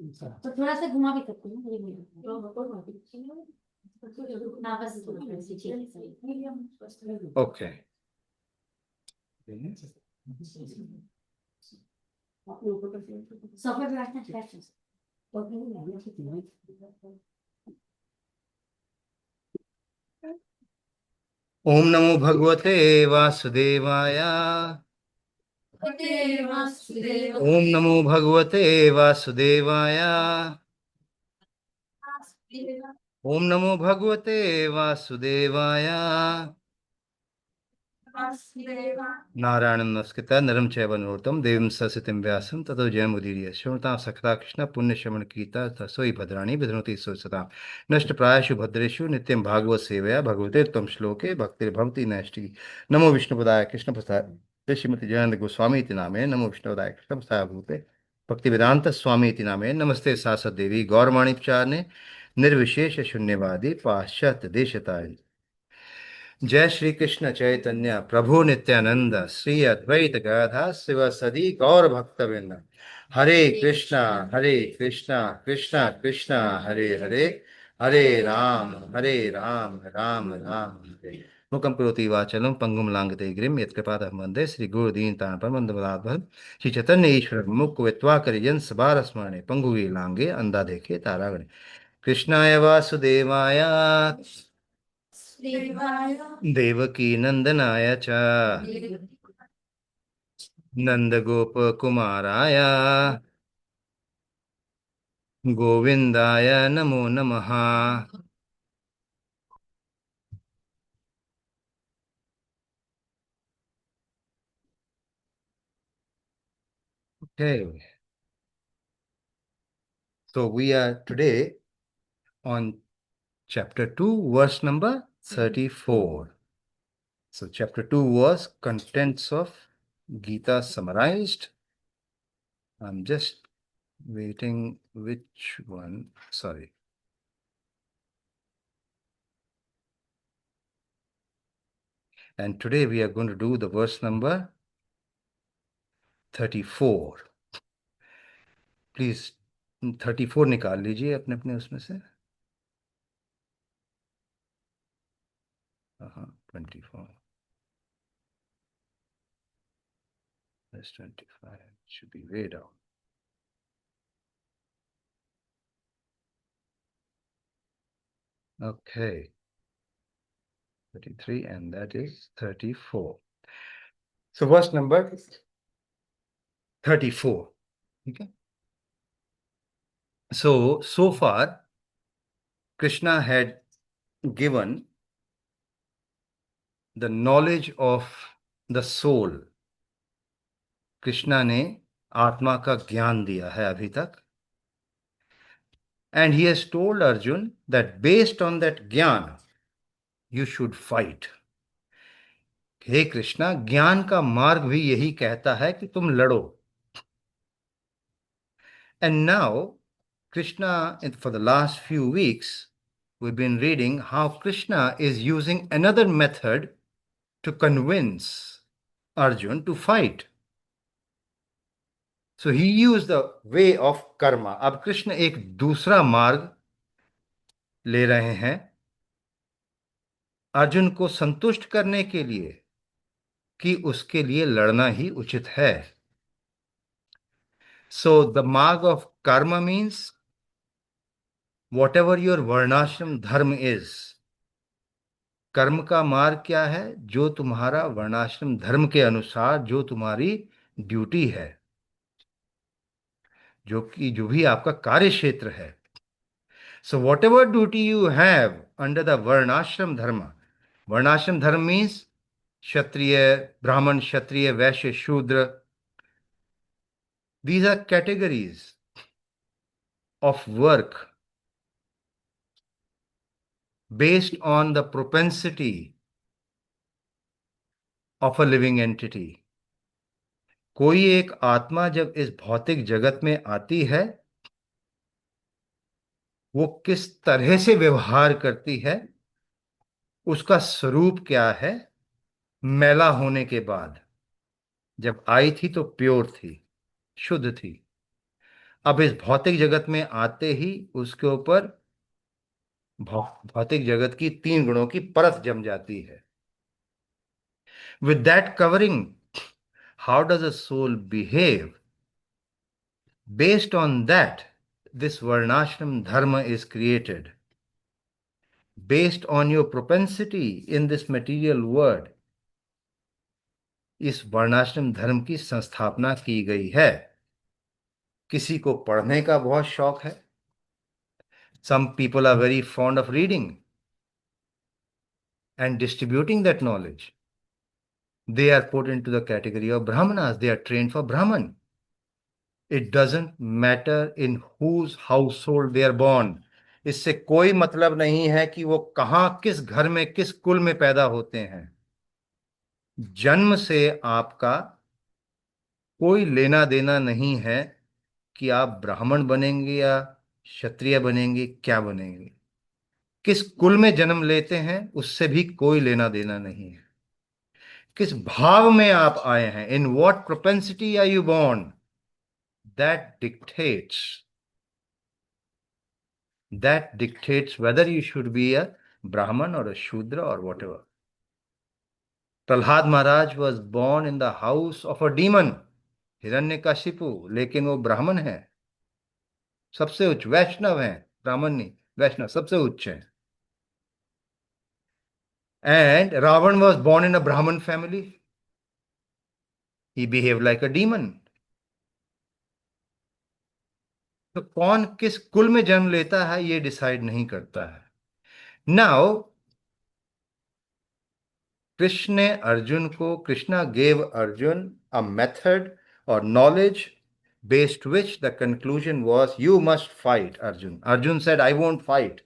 तो थोड़ा सा घुमा भी सकते हैं, ये भी। हाँ बस थोड़ा सा, ठीक है, सही। ओके। सोफे पे बैठना है। ओम नमो भगवते वासुदेवाय। ओम नमो भगवते वासुदेवाय। ओम नमो भगवते वासुदेवाय। नारायणं नमस्कृत्य नरं चैव नरोत्तमं देवीं सरस्वतीं व्यासं ततो जयमुदीरये। शृणुतां सखता कृष्ण पुण्यश्रवण कीर्ता तस्मै भद्राणि विधनोति सुसतां। नष्टप्रायेषु भद्रेषु नित्यं भागवत सेवया भगवते त्वं श्लोके भक्तिर्भवति नैष्टिकी। नमो विष्णुपदाय कृष्णपदाय श्रीमती जयानंद गोस्वामी इति नामे। नमो विष्णुपदाय कृष्णपदाय भूते भक्तिवेदांत स्वामी इति नामे। नमस्ते सासत देवी गौरवाणी प्रचारने निर्विशेष शून्यवादी पाश्चात्य देशताय। जय श्री कृष्ण चैतन्य प्रभु नित्यानंद श्री अद्वैत गदाधर शिवसदि गौर भक्तवृंद। हरे कृष्णा कृष्णा कृष्णा हरे हरे, हरे राम राम राम हरे। मुखम करोति वाचलम पंगुम लांघते गिरिम यत्कृपातः वंदे श्री गुरुदीनतां परमंदपदात् श्री चैतन्य ईश्वर मुख वित्वा करिजन सबार स्मरणे पंगुगे लांगे अंधा देखे तारागणे। कृष्णाय वासुदेवाय देवकी नंदनाय च नंदगोपकुमाराय गोविंदाय नमो नमः। Okay, so we are today on chapter 2, verse number 34. So chapter 2 was contents of Gita summarized. I'm just waiting which one, sorry. And today we are going to do the verse number 34. Please 34 निकाल लीजिए अपने अपने उसमें से। हाँ 24 plus 25 should be way down. Okay, 33 and that is 34. So verse number 34. Okay. So far Krishna had given the knowledge of the soul. Krishna ने आत्मा का ज्ञान दिया है अभी तक. And he has told Arjun that based on that ज्ञान you should fight. हे कृष्णा, ज्ञान का मार्ग भी यही कहता है कि तुम लड़ो. And now Krishna, for the last few weeks we've been reading how Krishna is using another method to convince Arjun to fight. So he used the way of karma. अब कृष्ण एक दूसरा मार्ग ले रहे हैं अर्जुन को संतुष्ट करने के लिए कि उसके लिए लड़ना ही उचित है. So the marg of karma means whatever your वर्णाश्रम धर्म is. कर्म का मार्ग क्या है? जो तुम्हारा वर्णाश्रम धर्म के अनुसार जो तुम्हारी ड्यूटी है, जो भी आपका कार्य क्षेत्र है. So whatever duty you have under the varnashram dharma, varnashram dharma means kshatriya, brahman, kshatriya, vaishya, shudra. These are categories of work based on the propensity of a living entity. कोई एक आत्मा जब इस भौतिक जगत में आती है, वो किस तरह से व्यवहार करती है, उसका स्वरूप क्या है. मैला होने के बाद जब आई थी तो प्योर थी, शुद्ध थी. अब इस भौतिक जगत में आते ही उसके ऊपर भौतिक जगत की तीन गुणों की परत जम जाती है. With that covering, how does a soul behave? Based on that, this Varnashram dharma is created. Based on your propensity in this material world, इस वर्णाश्रम धर्म की संस्थापना की गई है. किसी को पढ़ने का बहुत शौक है. Some people are very fond of reading and distributing that knowledge. They are put into the category of Brahmanas. They are trained for Brahman. It doesn't matter in whose household they are born. इससे कोई मतलब नहीं है कि वो कहाँ किस घर में किस कुल में पैदा होते हैं. जन्म से आपका कोई लेना देना नहीं है कि आप ब्राह्मण बनेंगे या क्षत्रिय बनेंगे, क्या बनेंगे. किस कुल में जन्म लेते हैं उससे भी कोई लेना देना नहीं है. किस भाव में आप आए हैं, in what propensity are you born, that dictates that dictates whether you should be a Brahman or a Shudra or whatever. Prahlad Maharaj was born in the house of a demon, Hiranyakashipu, लेकिन वो ब्राह्मण है. सबसे उच्च वैष्णव है, ब्राह्मण नहीं, वैष्णव सबसे उच्च है. And Ravan was born in a Brahman family. He behaved like a demon. तो कौन किस कुल में जन्म लेता है ये डिसाइड नहीं करता है. Now Krishna gave Arjun a method or knowledge based which the conclusion was, you must fight, Arjun. Arjun said, I won't fight.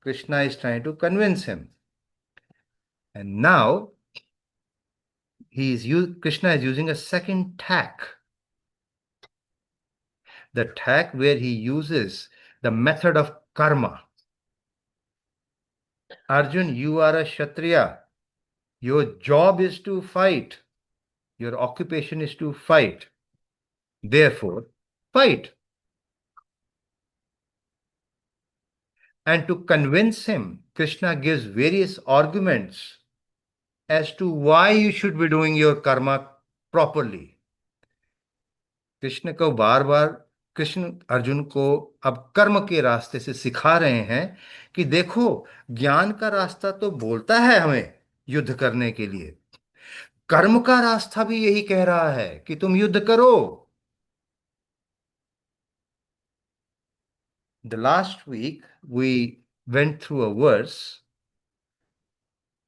Krishna is trying to convince him. And now Krishna is using a second tack. The tack where he uses the method of karma. Arjun, you are a Kshatriya. Your job is to fight. Your occupation is to fight. Therefore, fight. And to convince him, Krishna gives various arguments as to why you should be doing your karma properly. Krishna Arjun को अब कर्म के रास्ते से सिखा रहे हैं कि देखो, ज्ञान का रास्ता तो बोलता है हमें युद्ध करने के लिए, कर्म का रास्ता भी यही कह रहा है कि तुम युद्ध करो. The last week we went through a verse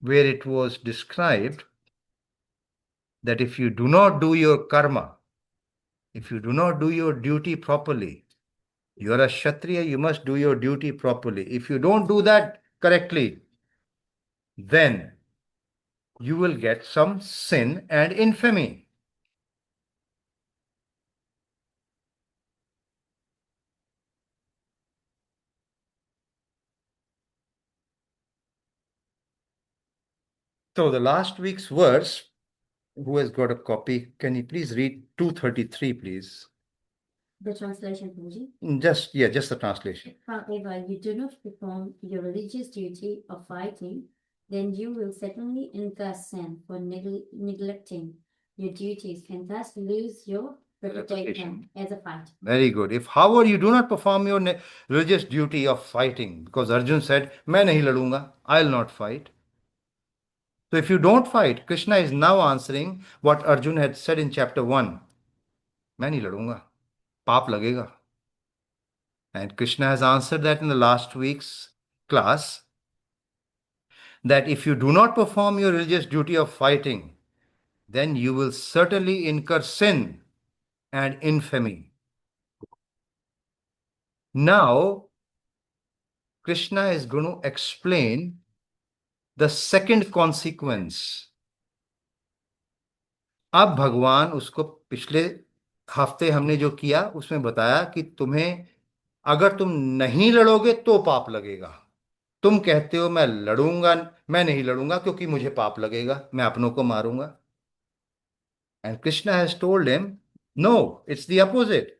where it was described that if you do not do your karma, if you do not do your duty properly, you are a Kshatriya, you must do your duty properly. If you don't do that correctly, then you will get some sin and infamy. So the last week's verse, who has got a copy, can you please read 233, please? The translation, Guruji. Just the translation. However, you do not perform your religious duty of fighting, then you will certainly incur sin for neglecting your duties and thus lose your reputation as a fighter. Very good. If, however, you do not perform your religious duty of fighting, because Arjun said, मैं नहीं लड़ूंगा, I'll not fight. So if you don't fight, Krishna is now answering what Arjun had said in chapter 1. मैं नहीं लड़ूंगा, पाप लगेगा. And Krishna has answered that in the last week's class, that if you do not perform your religious duty of fighting, then you will certainly incur sin and infamy. Now, Krishna is going to explain the second consequence. अब भगवान उसको पिछले हफ्ते हमने जो किया उसमें बताया कि तुम्हें, अगर तुम नहीं लड़ोगे तो पाप लगेगा. तुम कहते हो मैं लड़ूंगा, मैं नहीं लड़ूंगा क्योंकि मुझे पाप लगेगा, मैं अपनों को मारूंगा. And Krishna has told him, no, it's the opposite.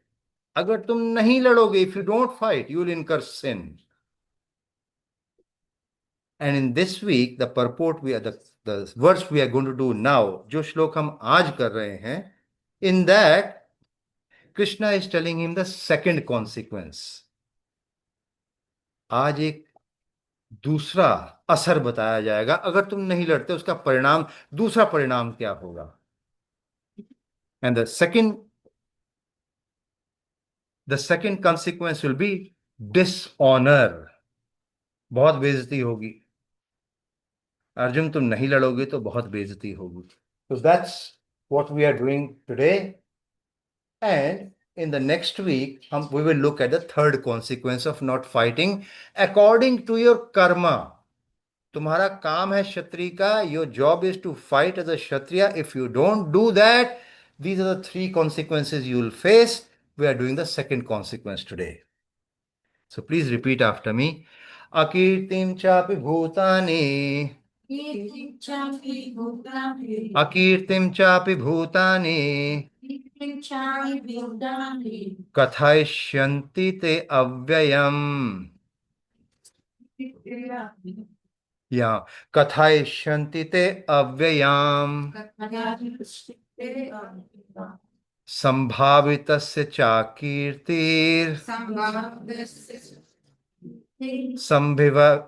अगर तुम नहीं लड़ोगे, if you don't fight, you will incur sin. And in this week, the purport the verse we are going to do now, जो श्लोक हम आज कर रहे हैं, in that Krishna is telling him the second consequence. आज एक दूसरा असर बताया जाएगा, अगर तुम नहीं लड़ते उसका परिणाम, दूसरा परिणाम क्या होगा. And the second consequence will be dishonor. बहुत बेइज्जती होगी. अर्जुन, तुम नहीं लड़ोगे तो बहुत बेइज्जती होगी. So that's what we are doing today. And in the next week, we will look at the third consequence of not fighting according to your karma. तुम्हारा काम है क्षत्रिय का. Your job is to fight as a kshatriya. If you don't do that, these are the three consequences you will face. We are doing the second consequence today. So please repeat after me. Akirtim chapi bhutani. Akirtim chapi bhutani. Kathaishyanti te avyayam. Yeah. Kathaishyanti te avyayam. Sambhavitasya chakirtir.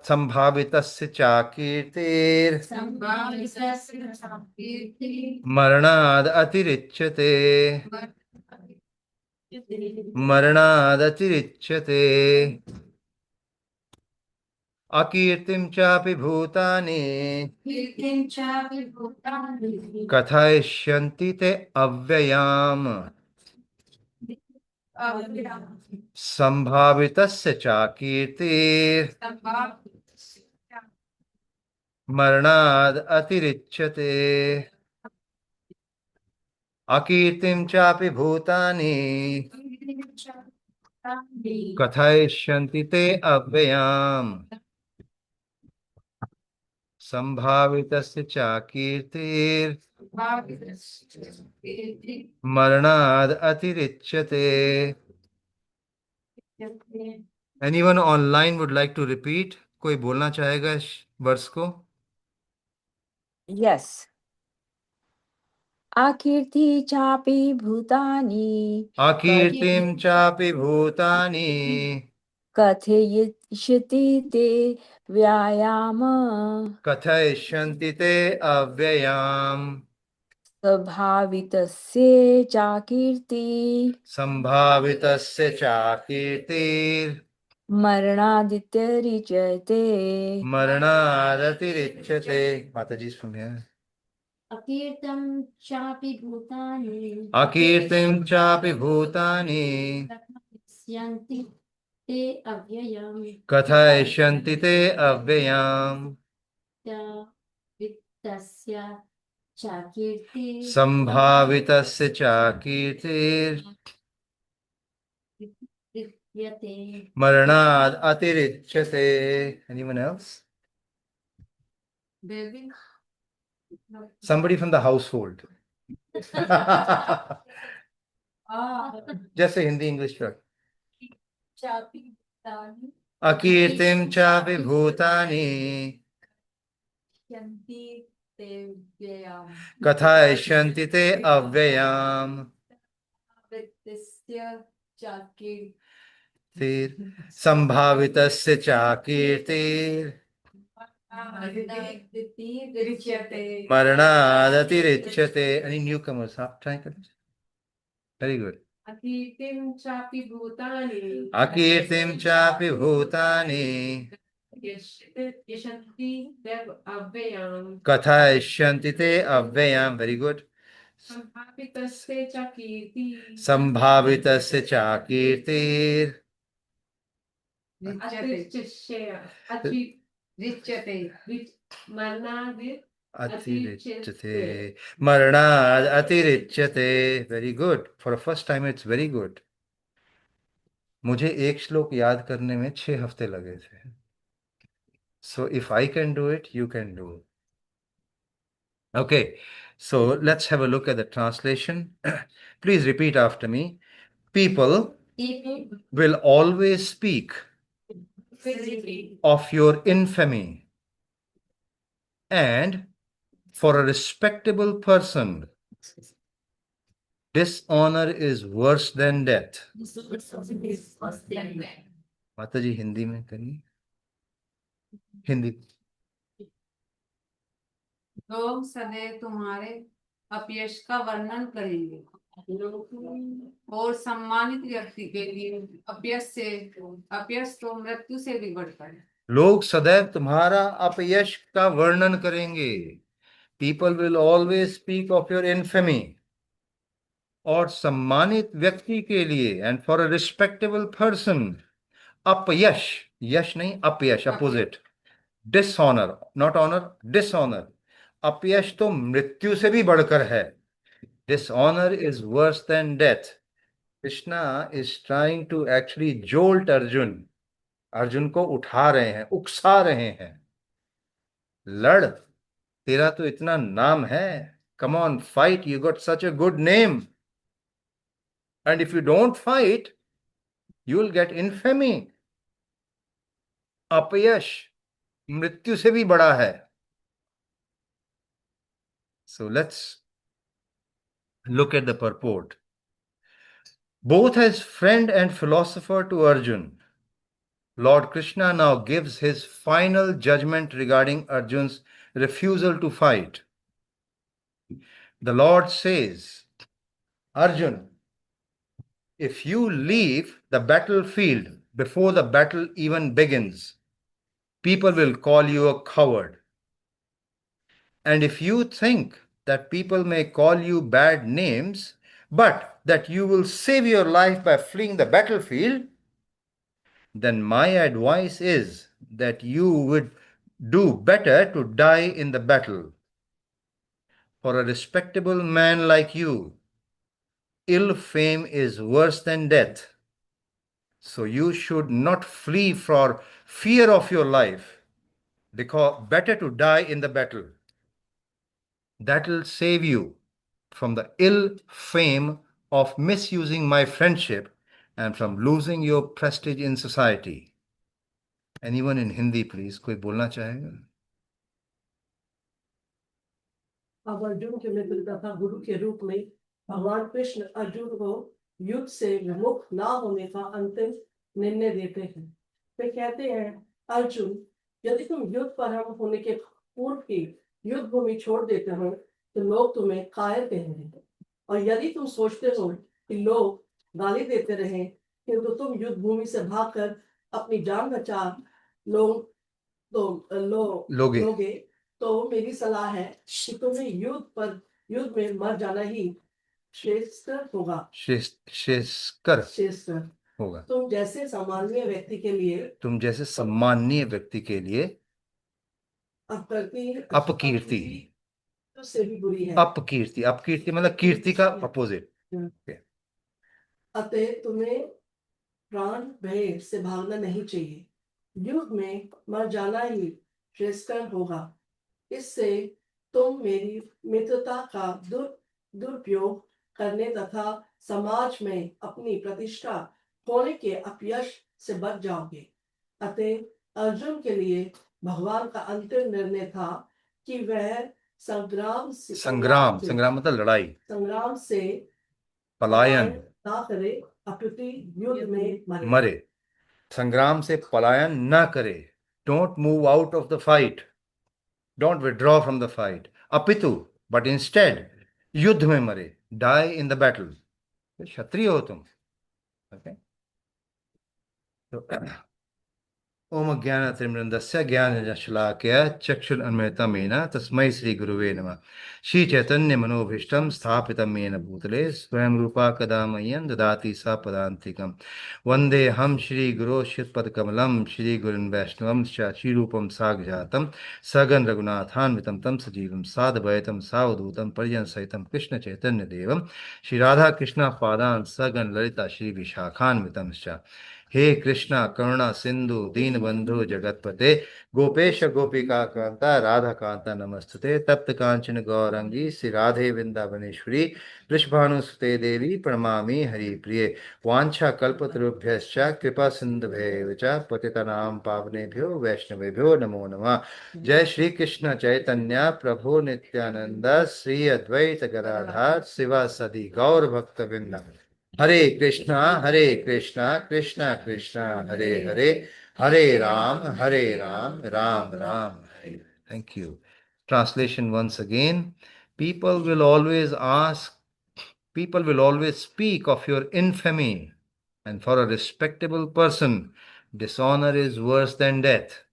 Sambhavitasya chakirtir. Marnad atirichyate. Marnad atirichyate. Akirtim chapi bhutani. Kathaishyanti te avyayam. Sambhavitasya chakirtir. Marnad atirichyate. Akirtim chapi bhutani. Kathaishyanti te avyayam. Sambhavitasya chakirtir. Marnad atirichyate. Anyone online would like to repeat? कोई बोलना चाहेगा इस वर्ष को? Yes. Akirti chapi bhutani. Akirtim chapi bhutani. Kathayishyati te vyayama. Kathayishyanti te avyayam. Sabhavitasya chakirti. Sambhavitasya chakirtir. Marnadityarichyate. Marnadatirichyate. Mataji's from here. Akirtam chapi bhutani. Akirtim chapi bhutani. Yanti te avyayam. Kathayishyanti te avyayam. Vitasya chakirti. Sambhavitasya chakirtir. Yate. Marnad atirichyate. Anyone else? Baby. Somebody from the household. जैसे Hindi English में. Chapi bhutani. Akirtim chapi bhutani. Yanti te vyayam. Kathayishyanti te avyayam. Vitasya chakirti. Sambhavitasya chakirtir. Marnadatirichyate. Any newcomers? Try. Very good. Akirtim chapi bhutani. Akirtim chapi bhutani. Yashanti dev avyayam. Kathayishyanti te avyayam. Very good. Sambhavitasya chakirti. Sambhavitasya chakirtir. Atirichyate. Marnad atirichyate. Very good. For a first time, it's very good. मुझे एक श्लोक याद करने में 6 हफ्ते लगे थे. So if I can do it, you can do it. Okay. So let's have a look at the translation. Please repeat after me. People People will always speak physically of your infamy, and for a respectable person, dishonor is worse than death. माता जी हिंदी में करिए, हिंदी। लोग सदैव तुम्हारे अपयश का वर्णन करेंगे और सम्मानित व्यक्ति के लिए अपयश तो मृत्यु से भी बढ़कर है। लोग सदैव तुम्हारा अपयश का वर्णन करेंगे। People will always speak of your infamy. और सम्मानित व्यक्ति के लिए, and for a respectable person, अपयश, यश नहीं अपयश, opposite, dishonour, not honour, dishonour, अपयश तो मृत्यु से भी बढ़कर है। Dishonour is worse than death. Krishna is trying to actually jolt Arjun, Arjun को उठा रहे हैं, उकसा रहे हैं। लड़, तेरा तो इतना नाम है, come on fight, you got such a good name, and if you don't fight you will get infamy. अपयश मृत्यु से भी बड़ा है। So let's look at the purport. Both as friend and philosopher to Arjun, Lord Krishna now gives his final judgment regarding Arjun's refusal to fight. The Lord says, Arjun, if you leave the battlefield before the battle even begins, people will call you a coward. And if you think that people may call you bad names, but that you will save your life by fleeing the battlefield, then my advice is that you would do better to die in the battle. For a respectable man like you, ill fame is worse than death. So you should not flee for fear of your life, because better to die in the battle. That will save you from the ill fame of misusing my friendship and from losing your prestige in society. Anyone in Hindi, please? कोई बोलना चाहेगा? अब अर्जुन के मित्र तथा गुरु के रूप में भगवान कृष्ण अर्जुन को युद्ध से विमुख ना होने का अंतिम निर्णय देते हैं। वे कहते हैं, अर्जुन, यदि तुम युद्ध पर हम होने के पूर्व ही युद्ध भूमि छोड़ देते हो तो लोग तुम्हें कायर कहेंगे, और यदि तुम सोचते हो कि लोग गाली देते रहें किंतु तुम युद्ध भूमि से भागकर अपनी जान बचा लोगे, तो मेरी सलाह है कि तुम्हें युद्ध में मर जाना ही श्रेष्ठ होगा। श्रेष्ठ होगा। तुम जैसे सम्माननीय व्यक्ति के लिए अपकीर्ति उससे भी बुरी है। अपकीर्ति मतलब कीर्ति का अपोजिट। अतः तुम्हें प्राण भय से भागना नहीं चाहिए, युद्ध में मर जाना ही श्रेष्ठ होगा। इससे तुम मेरी मित्रता का दुरुपयोग करने तथा समाज में अपनी प्रतिष्ठा खोने के अपयश से बच जाओगे। अतः अर्जुन के लिए भगवान का अंतिम निर्णय था कि वह संग्राम मतलब लड़ाई, संग्राम से पलायन ना करे, अपितु युद्ध में मरे। संग्राम से पलायन ना करे, don't move out of the fight, don't withdraw from the fight, अपितु बट इंस्टेड युद्ध में मरे, डाई इन द बैटल। क्षत्रिय हो तुम। ओके, ओम ज्ञानतिमिरन्दस्य ज्ञानञ्जनशलाकया चक्षुरुन्मिलितं तस्मै श्रीगुरुवे नमः। श्रीचैतन्यमनोभीष्टं स्थापितं येन भूतले स्वयं रूपा कदा मह्यं ददाति सा पदान्तिकं। वन्देऽहं श्रीगुरो श्रीयुतपदकमलं श्रीगुरुन् वैष्णवंश्च श्रीरूपं साग्रजातं सगन रघुनाथान्वितं तं सजीवं साद्वैतं सावधूतं परिजनसहितं कृष्णचैतन्यदेवं श्रीराधाकृष्णपादान् सगन ललिता श्रीविशाखान्वितंश्च हे कृष्णा करुणा सिंधु दीन बंधु जगतपते गोपेश गोपिका कांता राधा कांता नमस्तुते तप्त कांचन गौरंगी श्री राधे वृंदावनेश्वरी वृषभानुसुते देवी प्रणमामि हरिप्रिये वाञ्छा कल्पतरुभ्यश्च कृपा सिन्धुभ्येव च पतितनां पावनेभ्यो वैष्णवेभ्यो नमो नमः। जय श्री कृष्ण चैतन्य प्रभु नित्यानंद श्री अद्वैत गदाधर शिवासदि गौर भक्तवृंद। हरे कृष्णा कृष्णा कृष्णा हरे हरे हरे राम राम राम हरे। Thank you. Translation once again. People will always ask, people will always speak of your infamy, and for a respectable person, dishonor is worse than death.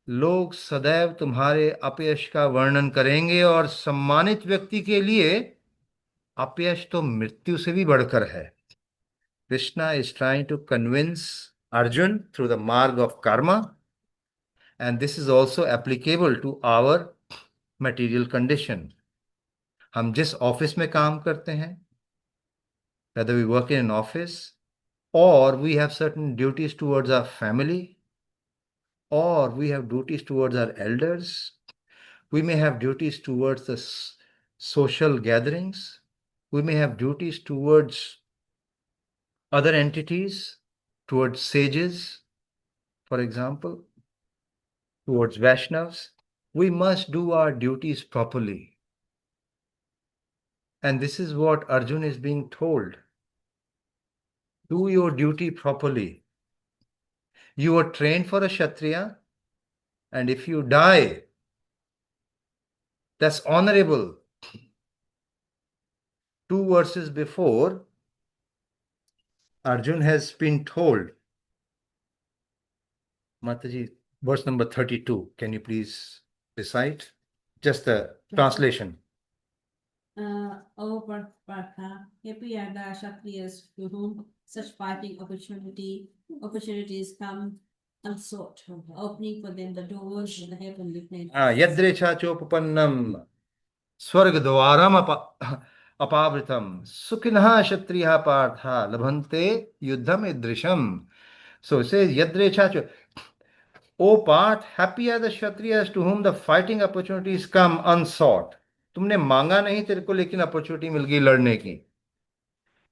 लोग सदैव तुम्हारे अपयश का वर्णन करेंगे और सम्मानित व्यक्ति के लिए अपयश तो मृत्यु से भी बढ़कर है। Krishna is trying to convince Arjun through the marg of karma, and this is also applicable to our material condition. हम जिस ऑफिस में काम करते हैं, whether we work in an office or we have certain duties towards our family or we have duties towards our elders, we may have duties towards the social gatherings, we may have duties towards other entities, towards sages, for example, towards Vaishnavas. We must do our duties properly. And this is what Arjun is being told. Do your duty properly. You are trained for a Kshatriya, and if you die, that's honorable. 2 verses before, Arjun has been told, Mataji, verse number 32, can you please recite? Just the translation. O Partha, happy are the Kshatriyas to whom such fighting opportunities come unsought, opening for them the doors of the heavenly planet. Yadrecha chopapannam स्वर्गद्वारम अपावृतम सुखिनः क्षत्रियः पार्था लभन्ते युद्धम ईदृशम. So it says yadrecha. O Parth, happy are the Kshatriyas to whom the fighting opportunities come unsought. तुमने मांगा नहीं तेरे को लेकिन opportunity मिल गई लड़ने की.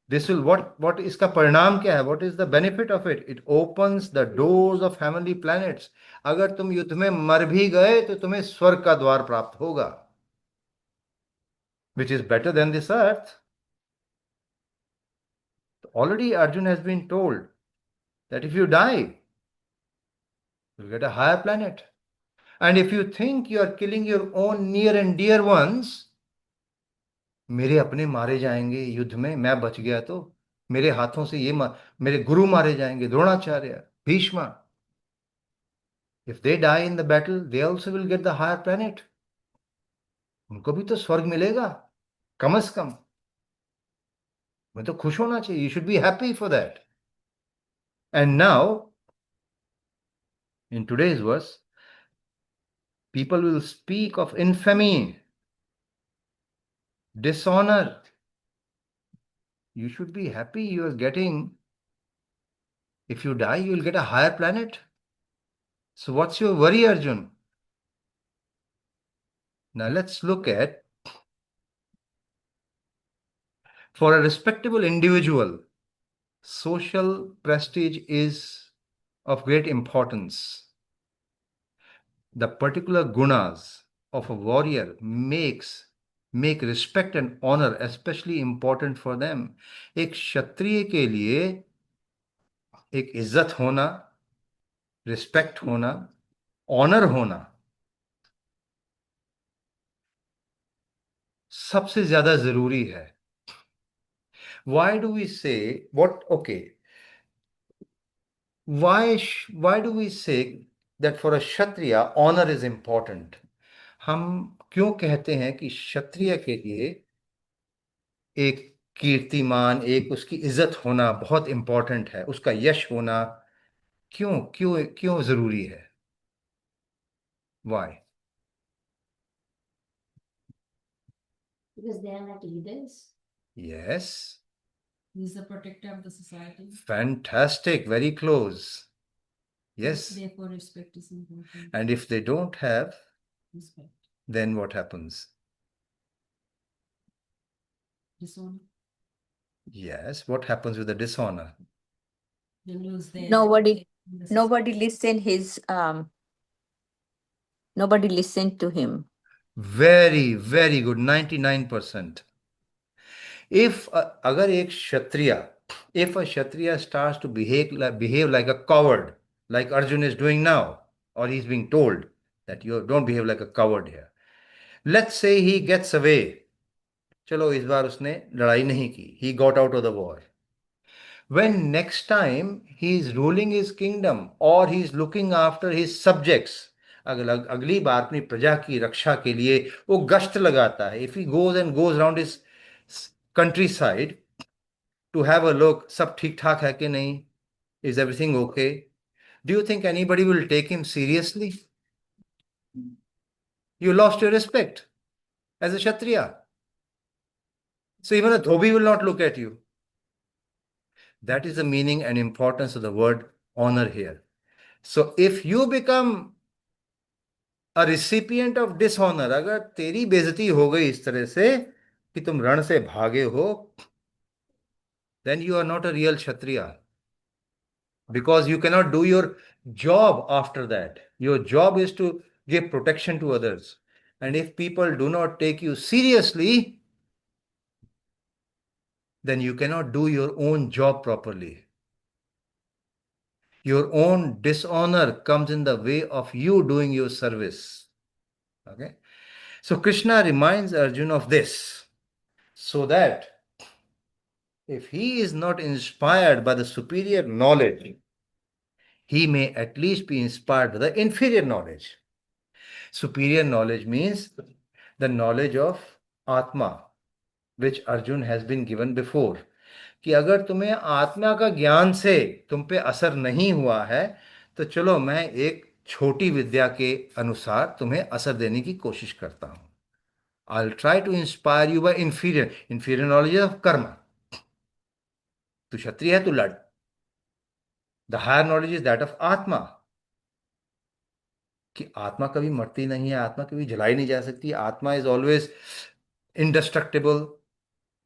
This will what इसका परिणाम क्या है? What is the benefit of it? It opens the doors of heavenly planets. अगर तुम युद्ध में मर भी गए तो तुम्हें स्वर्ग का द्वार प्राप्त होगा, which is better than this earth. Already Arjun has been told that if you die, you'll get a higher planet. And if you think you are killing your own near and dear ones, मेरे अपने मारे जाएंगे युद्ध में, मैं बच गया तो मेरे हाथों से ये मेरे गुरु मारे जाएंगे, Dronacharya, Bheeshma. If they die in the battle, they also will get the higher planet. उनको भी तो स्वर्ग मिलेगा कम से कम. मैं तो खुश होना चाहिए. You should be happy for that. And now, in today's verse, people will speak of infamy, dishonor. You should be happy you are getting, if you die, you will get a higher planet. So what's your worry, Arjun? Now let's look at, for a respectable individual, social prestige is of great importance. The particular gunas of a warrior make respect and honor especially important for them. एक क्षत्रिय के लिए एक इज्जत होना, respect होना, honour होना सबसे ज्यादा जरूरी है. Why do we say why do we say that for a Kshatriya honor is important? हम क्यों कहते हैं कि क्षत्रिय के लिए एक कीर्तिमान, एक उसकी इज्जत होना बहुत इंपॉर्टेंट है, उसका यश होना क्यों क्यों क्यों जरूरी है? Why? Because they are like leaders. Yes. He is the protector of the society. Fantastic, very close. Yes. Therefore, respect is important. And if they don't have, Respect. then what happens? Dishonor. Yes, what happens with the dishonor? They lose their. Nobody, in the nobody listen his, nobody listened to him. Very, very good, 99%. If agar ek kshatriya, if a kshatriya starts to behave like a coward, like Arjun is doing now, or he's being told that you don't behave like a coward here. Let's say he gets away. चलो इस बार उसने लड़ाई नहीं की. He got out of the war. When next time he is ruling his kingdom or he is looking after his subjects, अगली बार अपनी प्रजा की रक्षा के लिए वो गश्त लगाता है. If he goes and goes around his countryside to have a look, सब ठीक ठाक है कि नहीं? Is everything okay? Do you think anybody will take him seriously? You lost your respect as a Kshatriya. So even a Dhobi will not look at you. That is the meaning and importance of the word honor here. So if you become a recipient of dishonor, अगर तेरी बेइज्जती हो गई इस तरह से कि तुम रण से भागे हो, then you are not a real Kshatriya. Because you cannot do your job after that. Your job is to give protection to others. And if people do not take you seriously, then you cannot do your own job properly. Your own dishonor comes in the way of you doing your service. Okay? So Krishna reminds Arjuna of this, so that if he is not inspired by the superior knowledge, he may at least be inspired by the inferior knowledge. Superior knowledge means the knowledge of Atma, which Arjun has been given before. कि अगर तुम्हें आत्मा का ज्ञान से तुम पे असर नहीं हुआ है, तो चलो मैं एक छोटी विद्या के अनुसार तुम्हें असर देने की कोशिश करता हूं. I'll try to inspire you by inferior knowledge of karma. तू क्षत्रिय है, तू लड़. The higher knowledge is that of आत्मा, कि आत्मा कभी मरती नहीं है, आत्मा कभी जलाई नहीं जा सकती. आत्मा is always indestructible.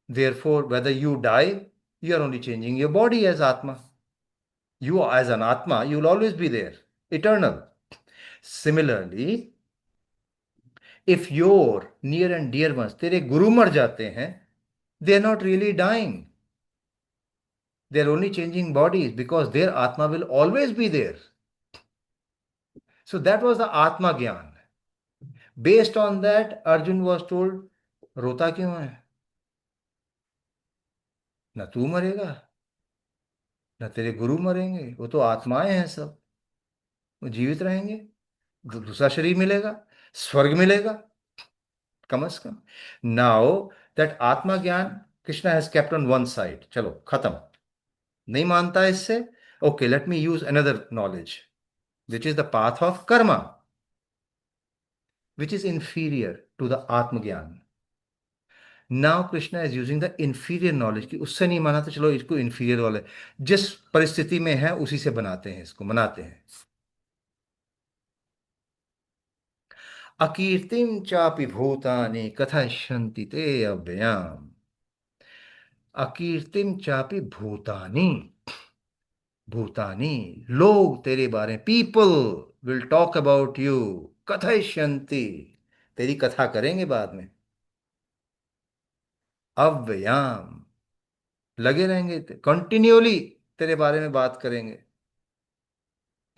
Therefore, whether you die, you are only changing your body as Atma. You as an Atma, you will always be there, eternal. Similarly, if your near and dear ones, तेरे गुरु मर जाते हैं, they are not really dying. They are only changing bodies because their Atma will always be there. So that was the Atma Gyan. Based on that, Arjun was told, रोता क्यों है? ना तू मरेगा, ना तेरे गुरु मरेंगे, वो तो आत्माएं हैं सब, वो जीवित रहेंगे. दूसरा शरीर मिलेगा, स्वर्ग मिलेगा कम से कम. Now that atma gyan Krishna has kept on one side. चलो खत्म, नहीं मानता इससे. Okay, let me use another knowledge which is the path of karma, which is inferior to the atmagyan. Now Krishna is using the inferior knowledge, कि उससे नहीं माना तो चलो इसको इंफीरियर वाले, जिस परिस्थिति में है उसी से बनाते हैं, इसको मनाते हैं. अकीर्तिम चापि भूतानि कथयन्ति ते अव्ययाम्. अकीर्तिम चापि भूतानि, भूतानि लोग तेरे बारे, people will talk about you, कथयन्ति तेरी कथा करेंगे बाद में. अव्ययाम लगे रहेंगे, कंटिन्यूअली तेरे बारे में बात करेंगे.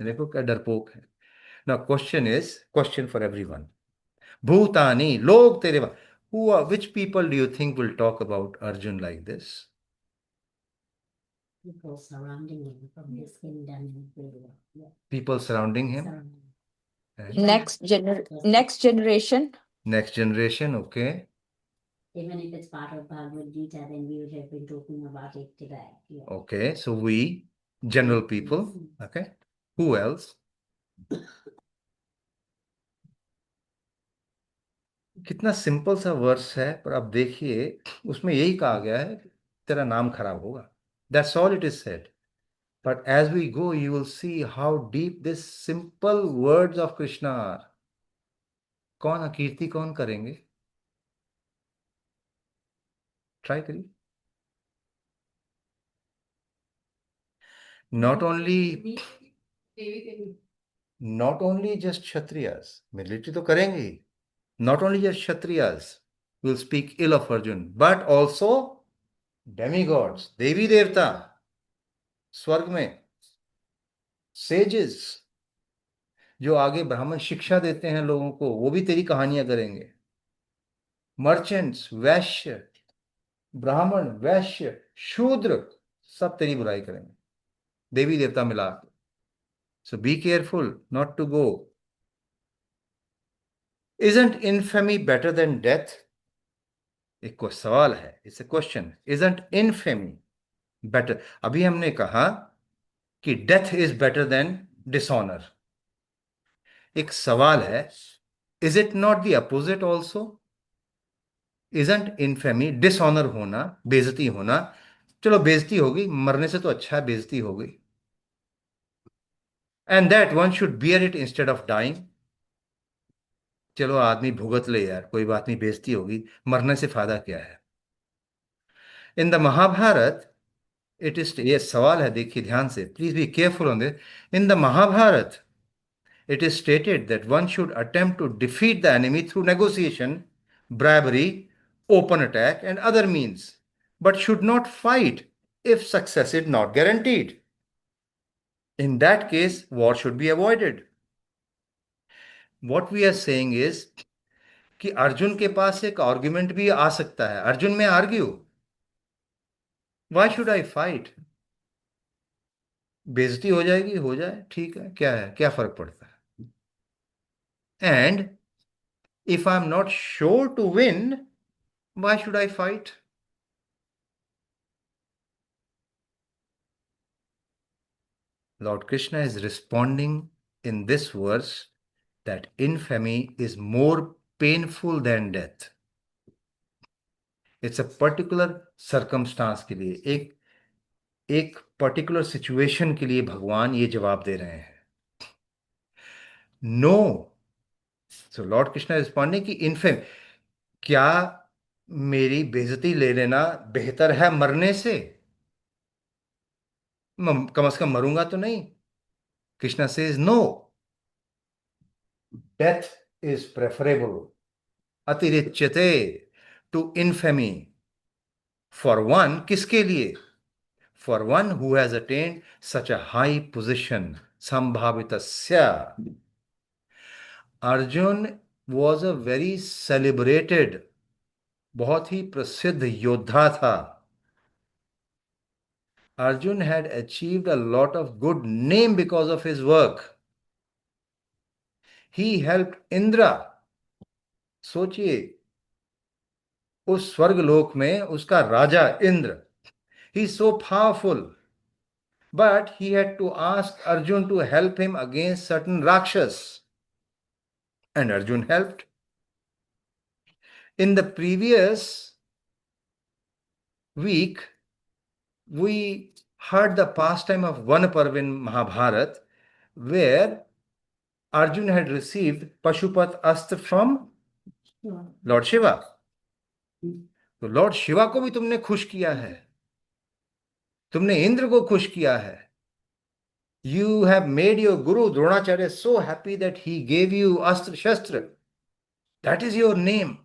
देखो क्या डरपोक है. Now question for everyone. Bhutani, log tere, which people do you think will talk about Arjun like this? People surrounding him from his kingdom and everywhere. Yeah. People surrounding him. Surrounding. Right? Next generation. Next generation, okay. Even if it's part of Bhagavad Gita, then we would have been talking about it today. Yeah. Okay, so we, general people, okay. Who else? कितना simple सा verse है, पर अब देखिए उसमें यही कहा गया है तेरा नाम खराब होगा. That's all it is said. But as we go, you will see how deep this simple words of Krishna are. कौन कीर्ति कौन करेंगे? ट्राई करिए. Not only just Kshatriyas, military तो करेंगे ही. Not only just Kshatriyas will speak ill of Arjun, but also demigods, देवी देवता, स्वर्ग में, sages, जो आगे ब्राह्मण शिक्षा देते हैं लोगों को, वो भी तेरी कहानियां करेंगे. मर्चेंट्स, वैश्य, ब्राह्मण, वैश्य, शूद्र, सब तेरी बुराई करेंगे, देवी देवता मिला. So be careful not to go. Isn't infamy better than death? एक को सवाल है, it's a question. Isn't infamy better? अभी हमने कहा कि death is better than dishonor. एक सवाल है, is it not the opposite also? Isn't infamy, dishonor होना, बेइज्जती होना, चलो बेइज्जती होगी, मरने से तो अच्छा है बेइज्जती हो गई. And that one should bear it instead of dying. चलो आदमी भुगत ले यार, कोई बात नहीं, बेइज्जती होगी, मरने से फायदा क्या है. In the Mahabharata it is, ये सवाल है, देखिए ध्यान से, please be careful on this. In the Mahabharata it is stated that one should attempt to defeat the enemy through negotiation, bribery, open attack, and other means, but should not fight if success is not guaranteed. In that case, war should be avoided. What we are saying is कि अर्जुन के पास एक argument भी आ सकता है. अर्जुन में argue, why should I fight? बेइज्जती हो जाएगी, हो जाए, ठीक है, क्या है, क्या फर्क पड़ता है. And if I'm not sure to win, why should I fight? Lord Krishna is responding in this verse that infamy is more painful than death. It's a particular circumstance के लिए, एक पर्टिकुलर सिचुएशन के लिए भगवान ये जवाब दे रहे हैं. नो, सो लॉर्ड कृष्णा रिस्पॉन्डिंग कि इनफेम, क्या मेरी बेइज्जती ले लेना बेहतर है मरने से? कम से कम मरूंगा तो नहीं. Krishna says no, death is preferable, अतिरिच्यते टू इनफेमी, फॉर वन, किसके लिए? For one who has attained such a high position, sambhavitasya. Arjun was a very celebrated, बहुत ही प्रसिद्ध योद्धा था. Arjun had achieved a lot of good name because of his work. He helped Indra. सोचिए, उस स्वर्गलोक में उसका राजा Indra, he is so powerful, but he had to ask Arjun to help him against certain Rakshas. And Arjun helped. In the previous week, we heard the pastime of Vanaparv in Mahabharata, where Arjun had received Pashupat Astra from Lord Shiva. तो Lord Shiva को भी तुमने खुश किया है, तुमने इंद्र को खुश किया है. You have made your Guru Dronacharya so happy that he gave you Astra Shastra. That is your name.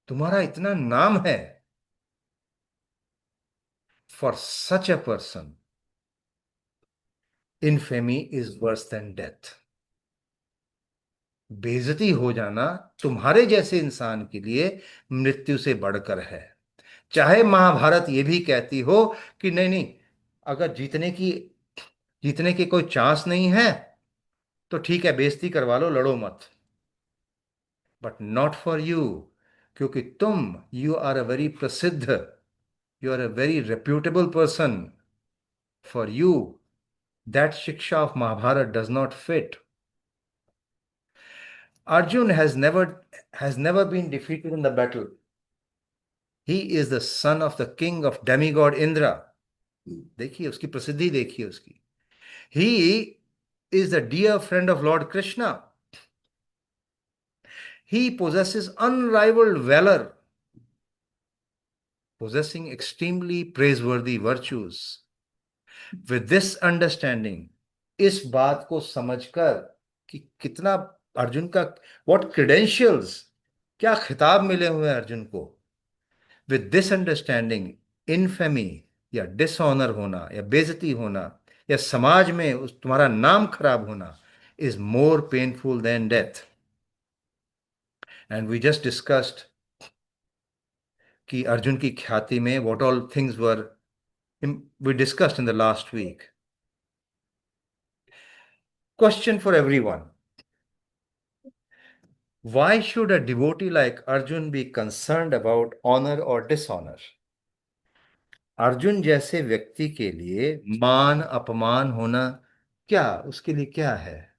तुम्हारा इतना नाम है. For such a person, infamy is worse than death. बेइज्जती हो जाना तुम्हारे जैसे इंसान के लिए मृत्यु से बढ़कर है. चाहे महाभारत ये भी कहती हो कि नहीं नहीं, अगर जीतने की कोई चांस नहीं है तो ठीक है, बेइज्जती करवा लो, लड़ो मत. बट नॉट फॉर यू, क्योंकि तुम, यू आर अ वेरी प्रसिद्ध, you are a very reputable person. For you that शिक्षा of Mahabharata does not fit. Arjun has never been defeated in the battle. He is the son of the king of demigod Indra. देखिए उसकी प्रसिद्धि, देखिए उसकी। He is the dear friend of lord Krishna. He possesses unrivaled valor, possessing extremely praiseworthy virtues. With this understanding, इस बात को समझकर कि कितना अर्जुन का, what credentials, क्या खिताब मिले हुए हैं अर्जुन को। With this understanding, infamy या डिसऑनर होना या बेइज्जती होना या समाज में उस तुम्हारा नाम खराब होना is more painful than death. And we just discussed कि अर्जुन की ख्याति में what all things were we discussed in the last week. Question for everyone. Why should a devotee like Arjun be concerned about honor or dishonor? Arjun जैसे व्यक्ति के लिए मान अपमान होना, क्या उसके लिए क्या है?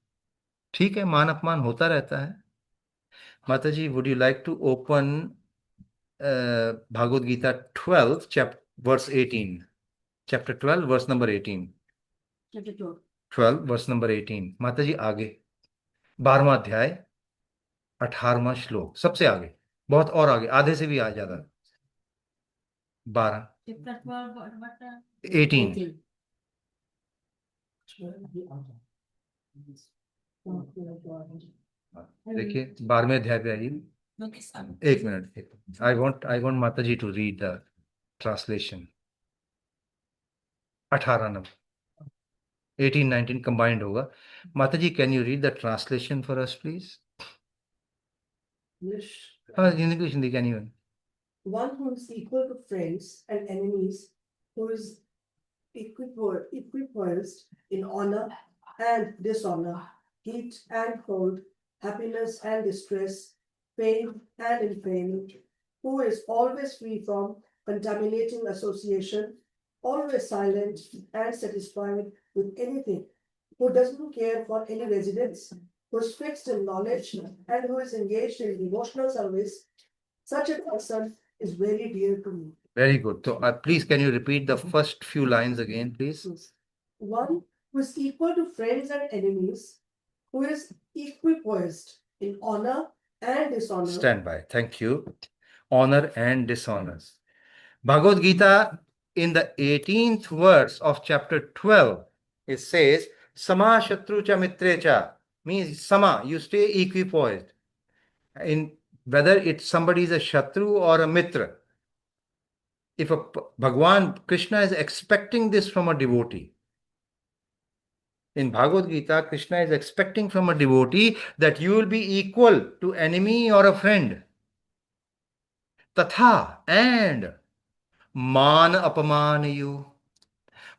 ठीक है, मान अपमान होता रहता है। Mata ji, would you like to open Bhagavad Gita 12 verse 18, chapter 12 verse number 18, Chapter 12. 12 verse number 18, माता जी आगे 12वां अध्याय 18वां श्लोक, सबसे आगे, बहुत और आगे, आधे से भी आ ज्यादा, 12 Chapter 12, what, 18। 18. देखिए 12वें अध्याय पे आइए। okay, sorry. एक minute, I want Mata ji to read the translation. 18 number, 18 19 combined होगा। Mata ji, can you read the translation for us please? English. हाँ, English Hindi, can you? One who is equal to friends and enemies, who is equipoised in honor and dishonor, heat and cold, happiness and distress, pain and in pain, who is always free from contaminating association, always silent and satisfied with anything, who doesn't care for any residence, who is fixed in knowledge and who is engaged in devotional service, such a person is very dear to me. Very good. So please, can you repeat the first few lines again, please? One who is equal to friends and enemies, who is equipoised in honor and dishonor. Stand by. Thank you. Honor and dishonor. Bhagavad Gita, in the 18th verse of chapter 12, it says, Sama Shatru cha mitre cha, means Sama, you stay equipoised. In whether it's somebody is a Shatru or a Mitra. If a Bhagwan Krishna is expecting this from a devotee, in Bhagavad Gita, Krishna is expecting from a devotee that you will be equal to enemy or a friend. Tatha, and मान अपमान you,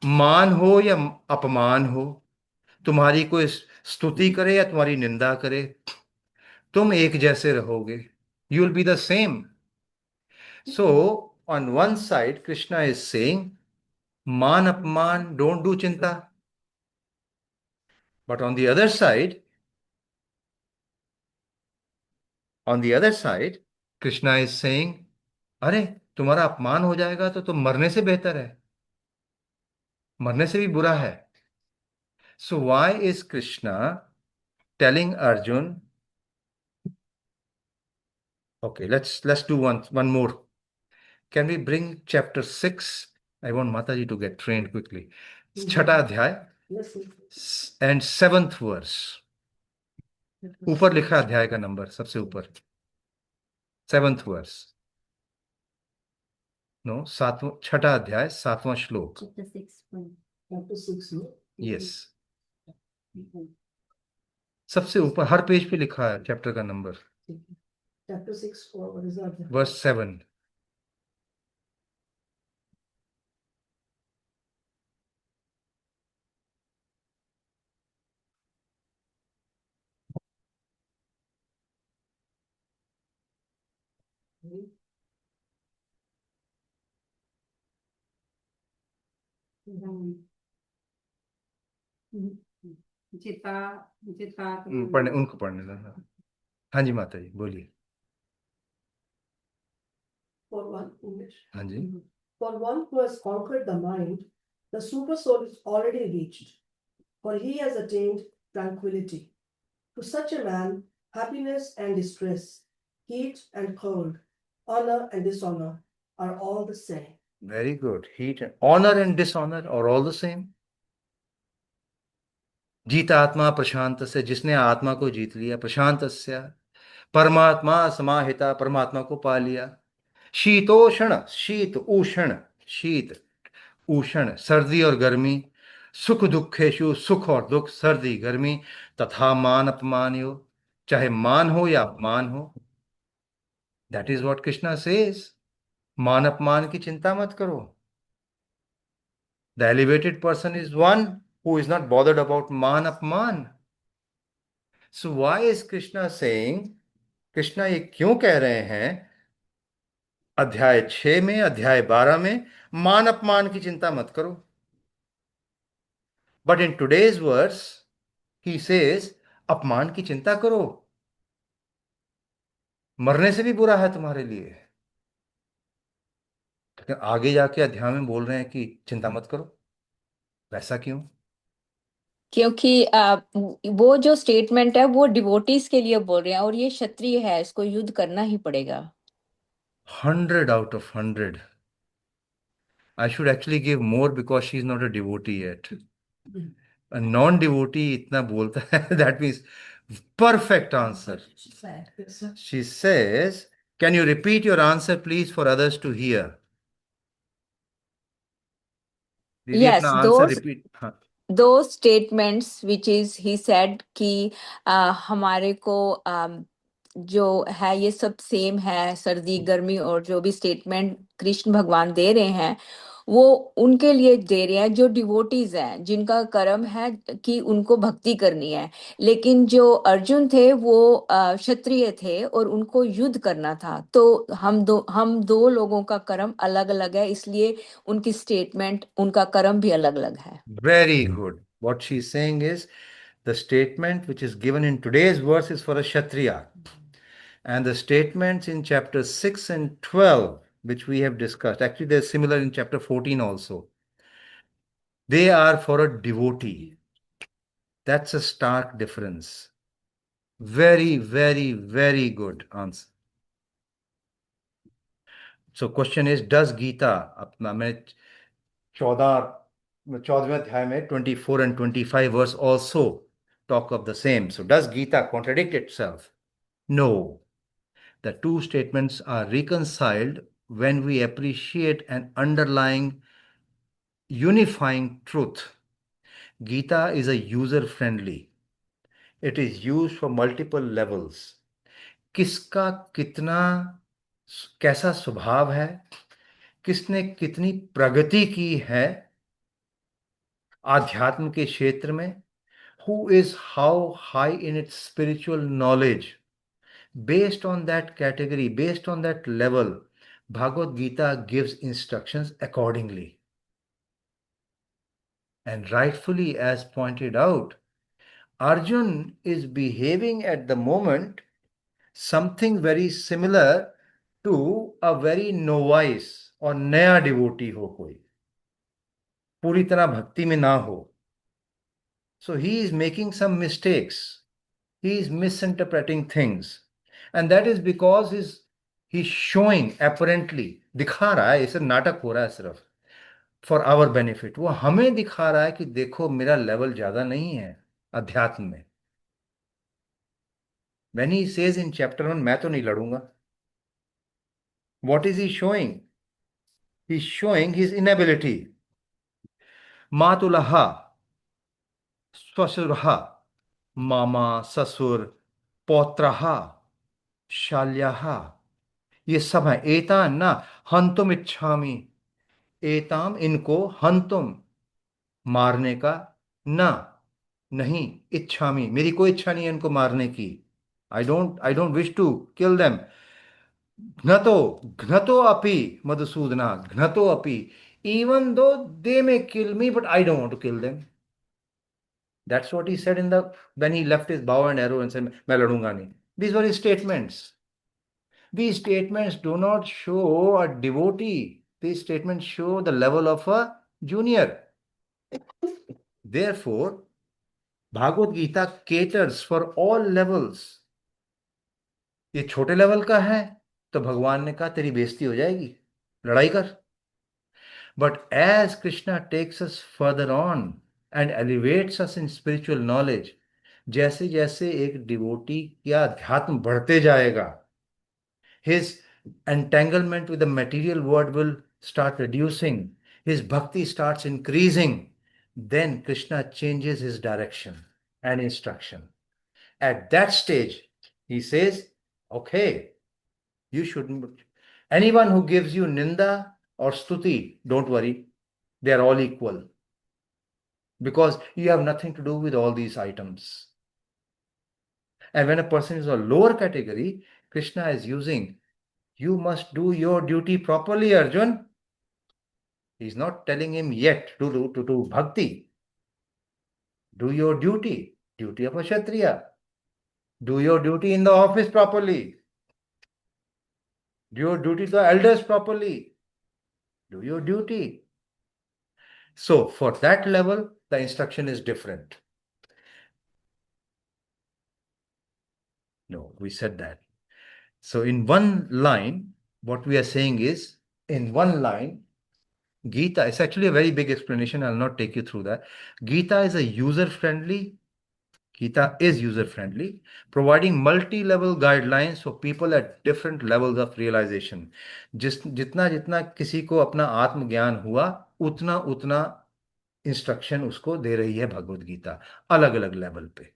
मान हो या अपमान हो, तुम्हारी कोई स्तुति करे या तुम्हारी निंदा करे, तुम एक जैसे रहोगे, you will be the same. So on one side Krishna is saying मान अपमान, don't do चिंता, but on the other side Krishna is saying, अरे तुम्हारा अपमान हो जाएगा तो तुम मरने से बेहतर है, मरने से भी बुरा है। So why is Krishna telling Arjun? Okay, let's do one more. Can we bring chapter 6? I want Mataji to get trained quickly. छठा अध्याय and 7th verse. ऊपर लिखा अध्याय का नंबर सबसे ऊपर, 7th verse. No, छठा अध्याय 7वां श्लोक. Chapter 6. Chapter 6, no? Yes. सबसे ऊपर हर पेज पे लिखा है चैप्टर का number. Chapter 6, what is that? Verse 7. जिता जिता पढ़ने, उनको पढ़ने देना. हाँ जी माता जी बोलिए. For one English. हाँ जी For one who has conquered the mind, the super soul is already reached, for he has attained tranquility. To such a man, happiness and distress, heat and cold, honor and dishonor are all the same. Very good heat honour and dishonour और all the same जीता आत्मा प्रशांत से जिसने आत्मा को जीत लिया प्रशांत परमात्मा समाहिता परमात्मा को पा लिया शीतोषण शीत उष्ण शीत उष्ण सर्दी और गर्मी सुख दुखेशु सुख और दुख सर्दी गर्मी तथा मान अपमान यो चाहे मान हो या अपमान हो that is what Krishna says मान अपमान की चिंता मत करो the elevated person is one who is not bothered about मान अपमान so why is Krishna saying Krishna ये क्यों कह रहे हैं अध्याय 6 में अध्याय 12 में मान अपमान की चिंता मत करो but in today's verse he says अपमान की चिंता करो मरने से भी बुरा है तुम्हारे लिए लेकिन आगे जाके अध्याय में बोल रहे हैं कि चिंता मत करो वैसा क्यों क्योंकि वो जो स्टेटमेंट है वो डिवोटीज के लिए बोल रहे हैं और ये क्षत्रिय है इसको युद्ध करना ही पड़ेगा 100 out of 100 I should actually give more because she's not a devotee yet a non devotee इतना बोलता है that means perfect answer She said. Yes, sir. she says can you repeat your answer please for others to hear दीदी Yes, अपना answer those repeat हाँ those statements which is he said कि हमारे को जो है ये सब सेम है सर्दी गर्मी और जो भी स्टेटमेंट कृष्ण भगवान दे रहे हैं वो उनके लिए दे रहे हैं जो डिवोटीज हैं जिनका कर्म है कि उनको भक्ति करनी है लेकिन जो अर्जुन थे वो क्षत्रिय थे और उनको युद्ध करना था तो हम दो लोगों का कर्म अलग अलग है इसलिए उनकी स्टेटमेंट उनका कर्म भी अलग अलग है very good what she's saying is the statement which is given in today's verse is for a kshatriya and the statements in chapter 6 and 12 which we have discussed actually they're similar in chapter 14 also they are for a devotee that's a stark difference very very very good answer so question is does gita अपना मैं 14वें अध्याय में 24 and 25 verse also talk of the same so does gita contradict itself no the two statements are reconciled when we appreciate an underlying unifying truth gita is a user friendly it is used for multiple levels किसका कितना कैसा स्वभाव है किसने कितनी प्रगति की है आध्यात्म के क्षेत्र में who is how high in its spiritual knowledge based on that category based on that level Bhagavad Gita gives instructions accordingly and rightfully as pointed out Arjun is behaving at the moment something very similar to a very novice or नया devotee हो कोई पूरी तरह भक्ति में ना हो so he is making some mistakes he is misinterpreting things and that is because he's showing apparently दिखा रहा है इसे नाटक हो रहा है सिर्फ फॉर आवर बेनिफिट वो हमें दिखा रहा है कि देखो मेरा लेवल ज्यादा नहीं है अध्यात्म में when he says in chapter 1 मैं तो नहीं लड़ूंगा what is he showing he's showing his inability मातुलहा स्वसुरहा मामा ससुर पौत्रहा शाल्याहा ये सब है एतान ना हंतुम इच्छामि एताम इनको हंतुम मारने का ना नहीं इच्छामि मेरी कोई इच्छा नहीं है इनको मारने की I don't wish to kill them घ्नतो घ्नतो अपि मधुसूदना घ्नतो अपि even though they may kill me but I don't want to kill them that's what he said in the when he left his bow and arrow and said मैं लड़ूंगा नहीं these were his statements These statements do not show a devotee. These statements show the level of a junior. Therefore, Bhagavad Gita caters for all levels. ये छोटे level का है तो भगवान ने कहा तेरी बेइज्जती हो जाएगी, लड़ाई कर. But as Krishna takes us further on and elevates us in spiritual knowledge, जैसे जैसे एक डिवोटी का अध्यात्म बढ़ते जाएगा, his entanglement with the material world will start reducing, his bhakti starts increasing, then Krishna changes his direction and instruction. At that stage, he says, okay, you shouldn't, anyone who gives you ninda or stuti, don't worry, they are all equal. Because you have nothing to do with all these items. And when a person is a lower category, Krishna is using, you must do your duty properly, Arjun. He's not telling him yet to do bhakti. Do your duty, duty of a Kshatriya. Do your duty in the office properly. Do your duty to the elders properly. Do your duty. So for that level, the instruction is different. No, we said that. So in one line, what we are saying is, in one line, Gita, it's actually a very big explanation. I'll not take you through that. Gita is user-friendly, providing multi-level guidelines for people at different levels of realization. जितना जितना किसी को अपना आत्मज्ञान हुआ, उतना उतना instruction उसको दे रही है भगवद गीता, अलग अलग लेवल पे.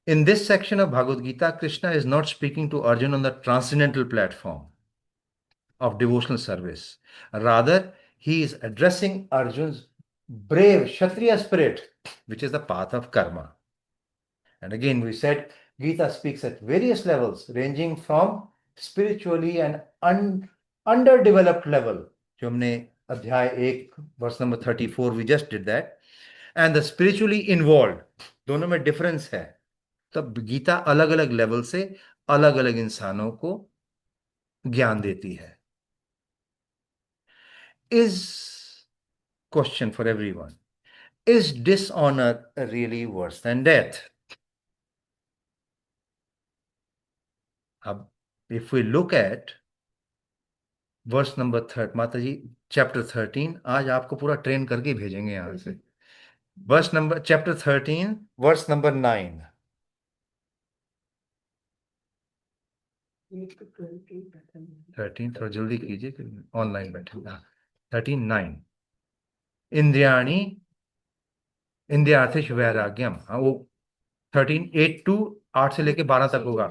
In this section of Bhagavad Gita, Krishna is not speaking to Arjuna on the transcendental platform of devotional service. Rather, he is addressing Arjun's brave Kshatriya spirit, which is the path of karma. And again, we said Gita speaks at various levels, ranging from spiritually and underdeveloped level. जो हमने अध्याय 1 verse number 34, we just did that. And the spiritually involved, दोनों में difference है. तब गीता अलग अलग level से अलग अलग इंसानों को ज्ञान देती है. Is question for everyone, is dishonor really worse than death? If we look at verse number 3, माता जी chapter 13, आज आपको पूरा ट्रेन करके भेजेंगे यहां से. chapter 13 verse number 9. 13 थोड़ा जल्दी कीजिए, ऑनलाइन बैठे. 13:9 इंद्रियाणि इंद्रियार्थेषु वैराग्यम. हाँ, वो 13:8 to 8 से लेके 12 तक होगा,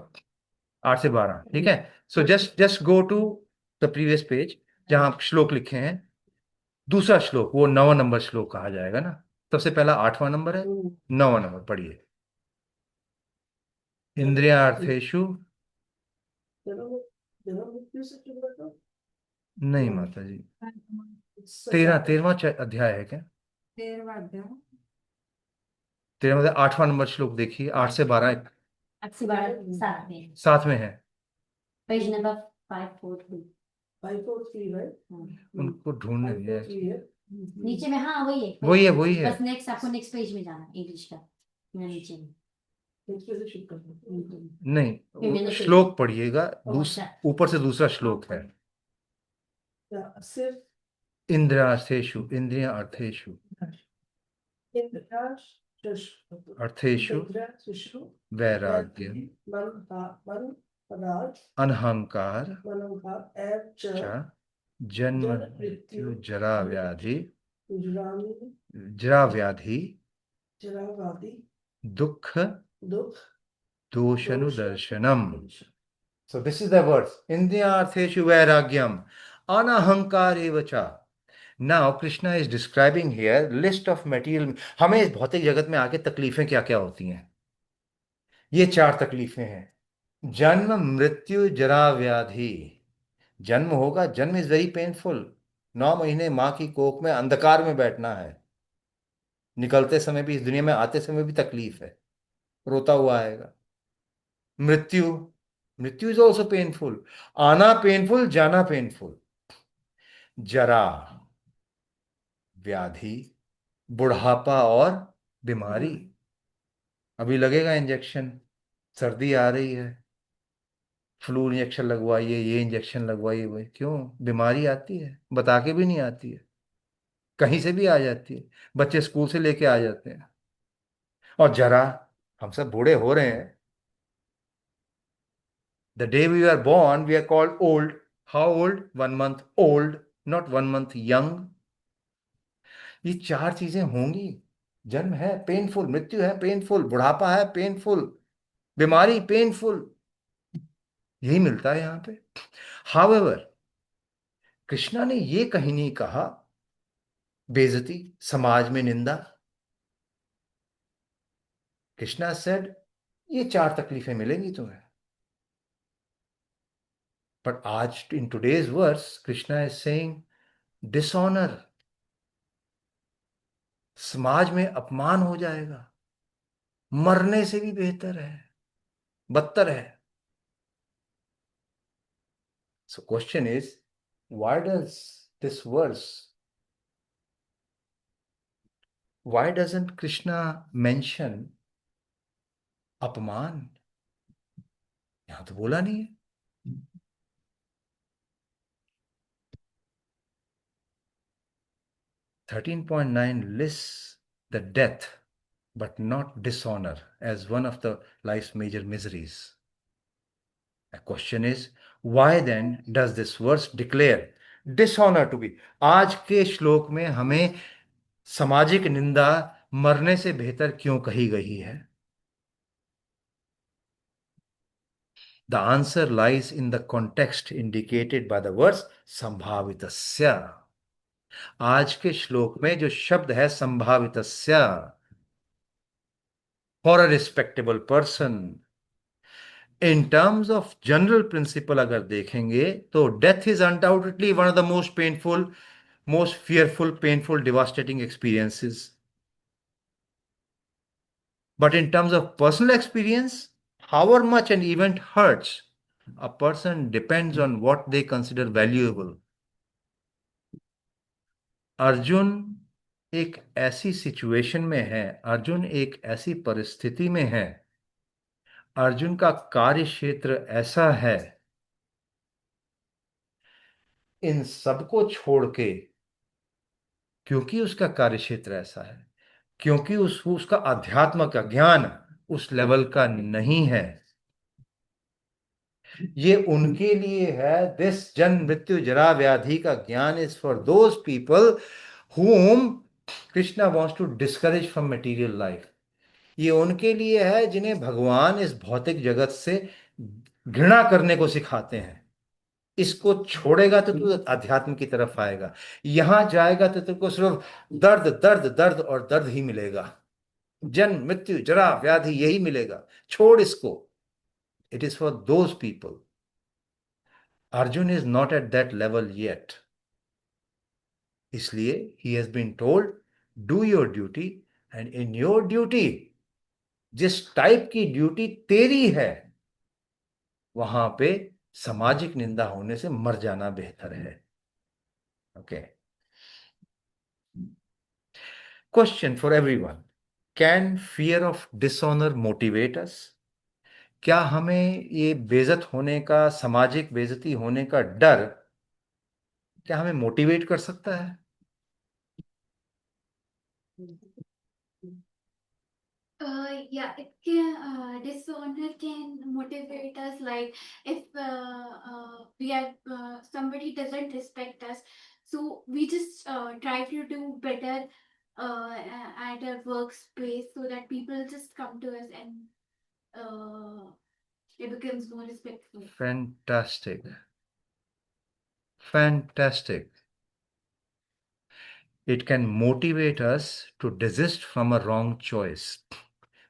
8 से 12. ठीक है. So just go to the previous page जहां श्लोक लिखे हैं. दूसरा श्लोक, वो 9वां नंबर श्लोक कहा जाएगा ना. सबसे पहला 8वां नंबर है, 9वां नंबर पढ़िए. इंद्रियार्थेषु नहीं माता जी, 13वां अध्याय है क्या? 13वां 8वां नंबर श्लोक देखिए, 8 से 12 साथ में है. Page number 543. 543 है. उनको ढूंढने दिया है. नीचे में, हाँ वही है. वही है. बस नेक्स्ट आपको नेक्स्ट पेज में जाना है, इंग्लिश का नीचे में. नहीं, श्लोक पढ़िएगा, ऊपर से दूसरा श्लोक है. सिर्फ इंद्रियार्थेषु, इंद्रिया अर्थेषु, अर्थेषु वैराग्य, अनहंकार च जन्म मृत्यु जरा व्याधि दुख दोषानुदर्शनम. So this is the words. Indriyartheshu vairagyam anahankarev cha. Now Krishna is describing here list of material. हमें इस भौतिक जगत में आके तकलीफें क्या क्या होती हैं. ये 4 तकलीफें हैं. जन्म मृत्यु जरा व्याधि. जन्म होगा, जन्म इज वेरी पेनफुल. 9 महीने माँ की कोख में अंधकार में बैठना है. निकलते समय भी, इस दुनिया में आते समय भी तकलीफ है, रोता हुआ आएगा. मृत्यु, मृत्यु इज ऑल्सो पेनफुल, आना पेनफुल, जाना पेनफुल, जरा, व्याधि, बुढ़ापा और बीमारी। अभी लगेगा इंजेक्शन, सर्दी आ रही है, फ्लू इंजेक्शन लगवाइए, ये इंजेक्शन लगवाइए, वो क्यों? बीमारी आती है, बता के भी नहीं आती है, कहीं से भी आ जाती है, बच्चे स्कूल से लेके आ जाते हैं। और जरा, हम सब बूढ़े हो रहे हैं। The day we are born we are called old. How old? 1 month old, not 1 month young. ये चार चीजें होंगी। जन्म है पेनफुल, मृत्यु है पेनफुल, बुढ़ापा है पेनफुल, बीमारी पेनफुल, यही मिलता है यहां पे। हाउएवर, कृष्णा ने ये कहीं नहीं कहा बेइज्जती, समाज में निंदा। कृष्णा सेड ये चार तकलीफें मिलेंगी तुम्हें। बट आज in today's verse Krishna is saying dishonour, समाज में अपमान हो जाएगा, मरने से भी बेहतर है, बदतर है। So question is, why does this verse, why doesn't Krishna mention अपमान? यहां तो बोला नहीं है। 13.9 lists the death but not dishonor as one of the life's major miseries. The question is, why then does this verse declare dishonor to be? आज के श्लोक में हमें सामाजिक निंदा मरने से बेहतर क्यों कही गई है? The answer lies in the context indicated by the verse संभावितस्य। आज के श्लोक में जो शब्द है संभावितस्य, for a respectable person, in terms of general principle अगर देखेंगे तो death is undoubtedly one of the most painful, most fearful, painful, devastating experiences. But in terms of personal experience, however much an event hurts, a person depends on what they consider valuable. Arjun एक ऐसी situation में है, अर्जुन एक ऐसी परिस्थिति में है, अर्जुन का कार्य क्षेत्र ऐसा है, इन सबको छोड़ के, क्योंकि उसका कार्य क्षेत्र ऐसा है, क्योंकि उसका अध्यात्म का ज्ञान उस लेवल का नहीं है, ये उनके लिए है। दिस जन्म मृत्यु जरा व्याधि का ज्ञान is for those people whom Krishna wants to discourage from material life. ये उनके लिए है जिन्हें भगवान इस भौतिक जगत से घृणा करने को सिखाते हैं। इसको छोड़ेगा तो तू अध्यात्म की तरफ आएगा, यहां जाएगा तो तुमको सिर्फ दर्द दर्द दर्द और दर्द ही मिलेगा, जन्म मृत्यु जरा व्याधि यही मिलेगा, छोड़ इसको। It is for those people. Arjun is not at that level yet, इसलिए he has been told do your duty, and in your duty, जिस टाइप की ड्यूटी तेरी है, वहां पे सामाजिक निंदा होने से मर जाना बेहतर है। Okay, question for everyone, can fear of dishonour motivate अस? क्या हमें ये बेइज्जत होने का, सामाजिक बेइज्जती होने का डर, क्या हमें मोटिवेट कर सकता है? Yeah, it can, dishonor can motivate us. Like if we are somebody doesn't respect us, so we just try to do better at our workspace so that people just come to us and it becomes more respectful. Fantastic. Fantastic. It can motivate us to desist from a wrong choice.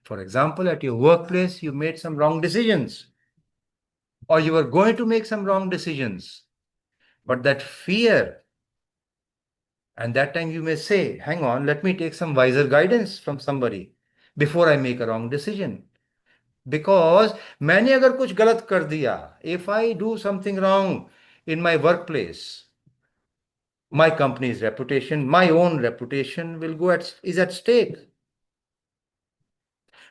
For example, at your workplace, you made some wrong decisions, or you were going to make some wrong decisions, but that fear, and that time you may say, hang on, let me take some wiser guidance from somebody before I make a wrong decision. Because मैंने अगर कुछ गलत कर दिया, if I do something wrong in my work place, my company's reputation, my own reputation will go is at stake.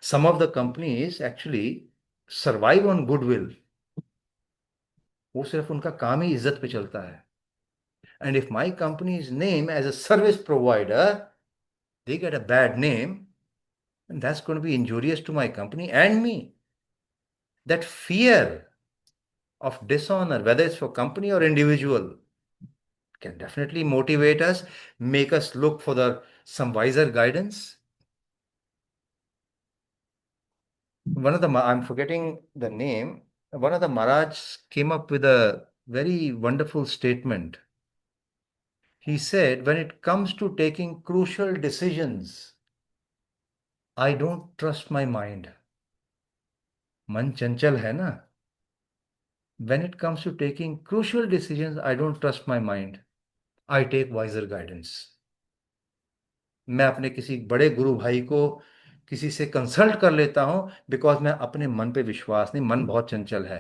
Some of the companies actually survive on goodwill. वो सिर्फ उनका काम ही इज्जत पे चलता है. And if my company's name as a service provider, they get a bad name, and that's going to be injurious to my company and me. That fear of dishonor, whether it's for company or individual, can definitely motivate us, make us look for some wiser guidance. One of the, I'm forgetting the name, one of the Maharajs came up with a very wonderful statement. He said, when it comes to taking crucial decisions, I don't trust my mind. मन चंचल है ना. When it comes to taking crucial decisions, I don't trust my mind. I take wiser guidance. मैं अपने किसी बड़े गुरु भाई को किसी से कंसल्ट कर लेता हूं बिकॉज मैं अपने मन पे विश्वास नहीं, मन बहुत चंचल है.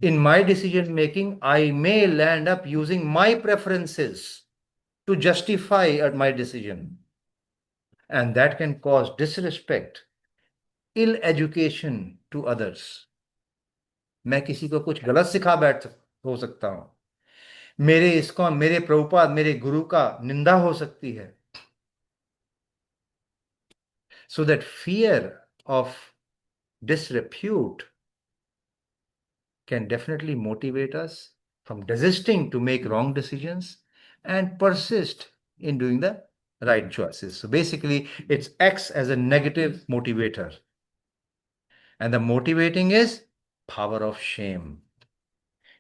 In my decision making, I may land up using my preferences to justify my decision. And that can cause disrespect, ill education to others. मैं किसी को कुछ गलत सिखा बैठ हो सकता हूं. मेरे इस्कॉन, मेरे प्रभुपाद, मेरे गुरु का निंदा हो सकती है. So that fear of disrepute can definitely motivate us from desisting to make wrong decisions and persist in doing the right choices. So basically, it acts as a negative motivator. And the motivating is power of shame.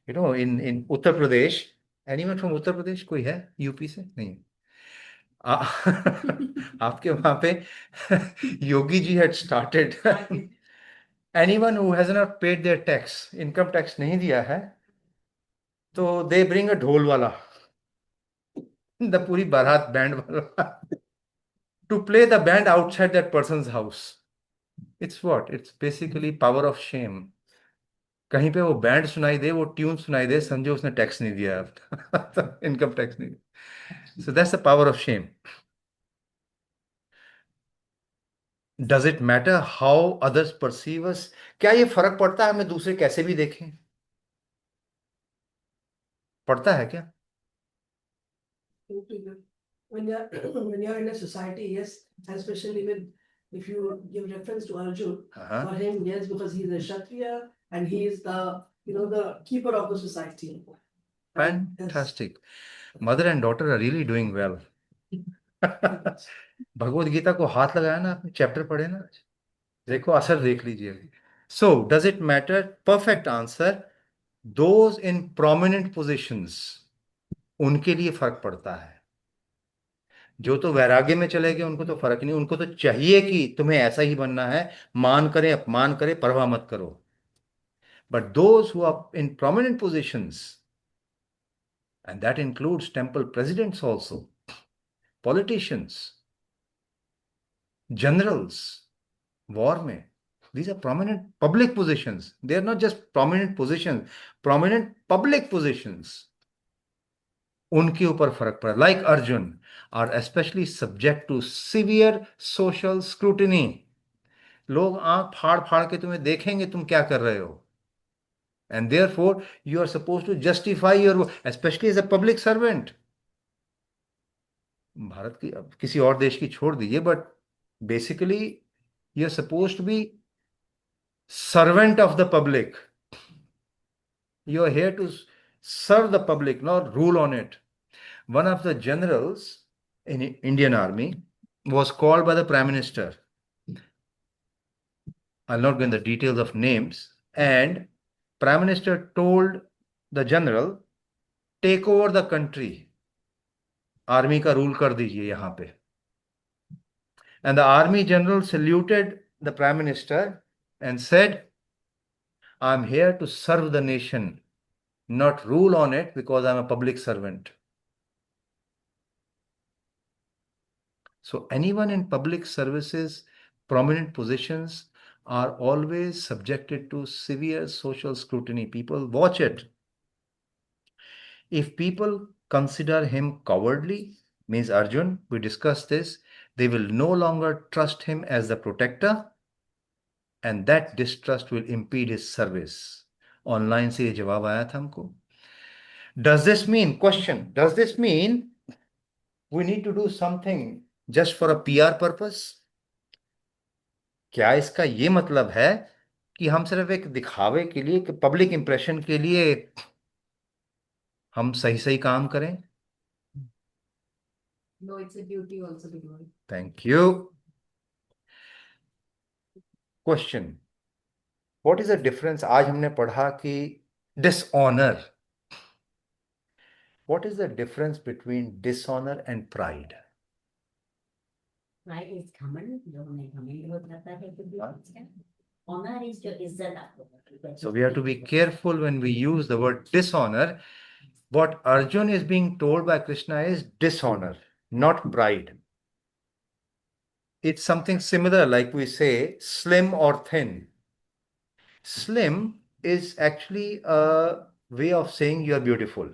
You know, in Uttar Pradesh, anyone from Uttar Pradesh? कोई है UP से? नहीं. आपके वहां पे Yogi ji had started. Anyone who has not paid their tax, income tax नहीं दिया है, तो they bring a ढोल वाला, the पूरी बारात बैंड वाला, to play the band outside that person's house. It's what? It's basically power of shame. कहीं पे वो बैंड सुनाई दे, वो ट्यून सुनाई दे, समझो उसने टैक्स नहीं दिया, इनकम टैक्स नहीं. So that's the power of shame. Does it matter how others perceive us? क्या ये फर्क पड़ता है हमें दूसरे कैसे भी देखें? पड़ता है क्या? When you're in a society, yes, especially with, if you give reference to Arjun, for him, yes, because he's a Kshatriya and he is the, the keeper of the society. Fantastic. Mother and daughter are really doing well. Bhagavad Gita को हाथ लगाया ना आपने, chapter पढ़े ना, देखो असर देख लीजिए. So does it matter? Perfect answer. Those in prominent positions, उनके लिए फर्क पड़ता है. जो तो वैराग्य में चले गए उनको तो फर्क नहीं, उनको तो चाहिए कि तुम्हें ऐसा ही बनना है, मान करे अपमान करे परवाह मत करो. But those who are in prominent positions, and that includes temple presidents also, politicians, generals, war में, these are prominent public positions. They are not just prominent positions, prominent public positions. उनके ऊपर फर्क पड़ा. Like Arjun are especially subject to severe social scrutiny. लोग आंख फाड़ फाड़ के तुम्हें देखेंगे तुम क्या कर रहे हो. And therefore, you are supposed to justify your, especially as a public servant. Bharat की, अब किसी और देश की छोड़ दीजिए, but basically you are supposed to be servant of the public. You are here to serve the public, not rule on it. One of the generals in Indian Army was called by the Prime Minister. I'll not go into the details of names. And Prime Minister told the general, take over the country. Army का rule कर दीजिए यहाँ पे. And the army general saluted the Prime Minister and said, I'm here to serve the nation, not rule on it because I'm a public servant. So anyone in public services, prominent positions, are always subjected to severe social scrutiny. People watch it. If people consider him cowardly, means Arjun, we discussed this, they will no longer trust him as the protector, and that distrust will impede his service. Online से ये जवाब आया था हमको. Does this mean, question, does this mean we need to do something just for a PR purpose? क्या इसका ये मतलब है कि हम सिर्फ एक दिखावे के लिए, पब्लिक इंप्रेशन के लिए हम सही सही काम करें? No, it's a duty also to do it. Thank you. Question. What is the difference? आज हमने पढ़ा कि dishonor. What is the difference between dishonor and pride? Pride is घमंड, जो हमें घमंड हो जाता है कि honor is जो इज्जत आपको. So we have to be careful when we use the word dishonor. What Arjun is being told by Krishna is dishonor, not pride. It's something similar, like we say slim or thin. Slim is actually a way of saying you are beautiful.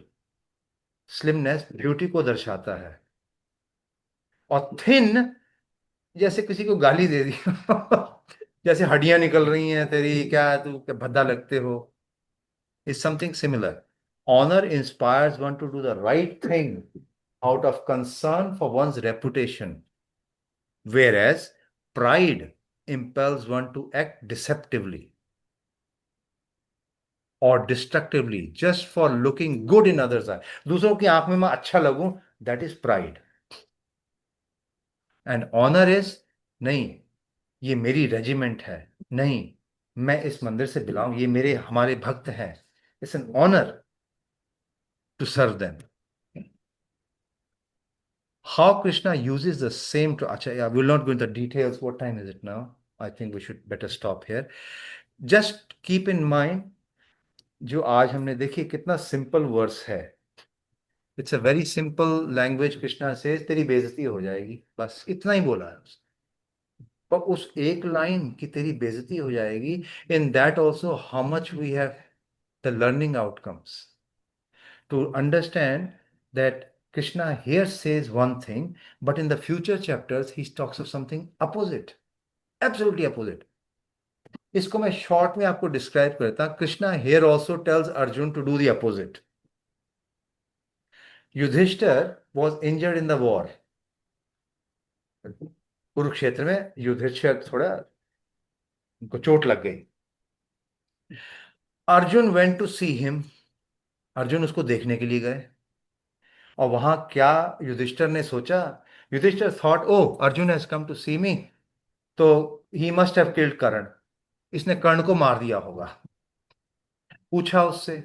Slimness beauty को दर्शाता है. और thin जैसे किसी को गाली दे दी जैसे हड्डियां निकल रही हैं तेरी, क्या तू क्या भद्दा लगते हो. Is something similar. Honor inspires one to do the right thing out of concern for one's reputation, whereas pride impels one to act deceptively or destructively just for looking good in others' eyes. दूसरों की आंख में मैं अच्छा लगूं, that is pride. And honor is, नहीं, ये मेरी regiment है, नहीं, मैं इस मंदिर से बिलोंग, ये मेरे हमारे भक्त हैं. It's an honor to serve them. How Krishna uses the same to Acharya. We will not go into details. What time is it now? I think we should better stop here. Just keep in mind, जो आज हमने देखी कितना simple verse है. It's a very simple language. Krishna says तेरी बेइज्जती हो जाएगी, बस इतना ही बोला है. पर उस एक लाइन की तेरी बेइज्जती हो जाएगी, in that also how much we have the learning outcomes. To understand that Krishna here says one thing, but in the future chapters he talks of something opposite, absolutely opposite. इसको मैं short में आपको describe करता. Krishna here also tells Arjun to do the opposite. Yudhishthir was injured in the war. Kurukshetra में युधिष्ठिर थोड़ा उनको चोट लग गई. Arjun went to see him. Arjun उसको देखने के लिए गए. और वहां क्या युधिष्ठिर ने सोचा? Yudhishthir thought, oh, Arjun has come to see me, तो he must have killed कर्ण. इसने कर्ण को मार दिया होगा. पूछा उससे,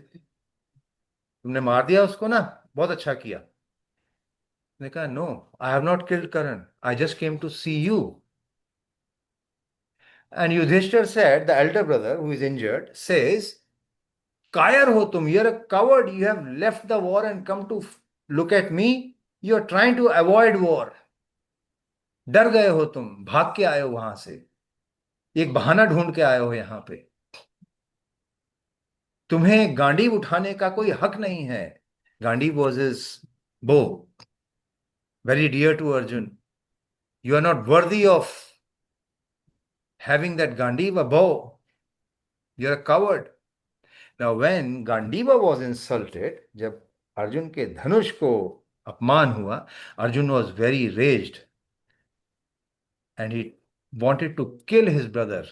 तुमने मार दिया उसको ना, बहुत अच्छा किया. उसने कहा, no, I have not killed Karna, I just came to see you. And Yudhishthir said, the elder brother who is injured says, कायर हो तुम, you're a coward, you have left the war and come to look at me, you're trying to avoid war. डर गए हो तुम, भाग के आए हो वहां से, एक बहाना ढूंढ के आए हो यहां पे. तुम्हें गांडीव उठाने का कोई हक नहीं है. Gandiv was his bow, very dear to Arjun. You are not worthy of having that Gandiva bow. You're a coward. Now when Gandiva was insulted, जब अर्जुन के धनुष को अपमान हुआ, Arjun was very raged and he wanted to kill his brother.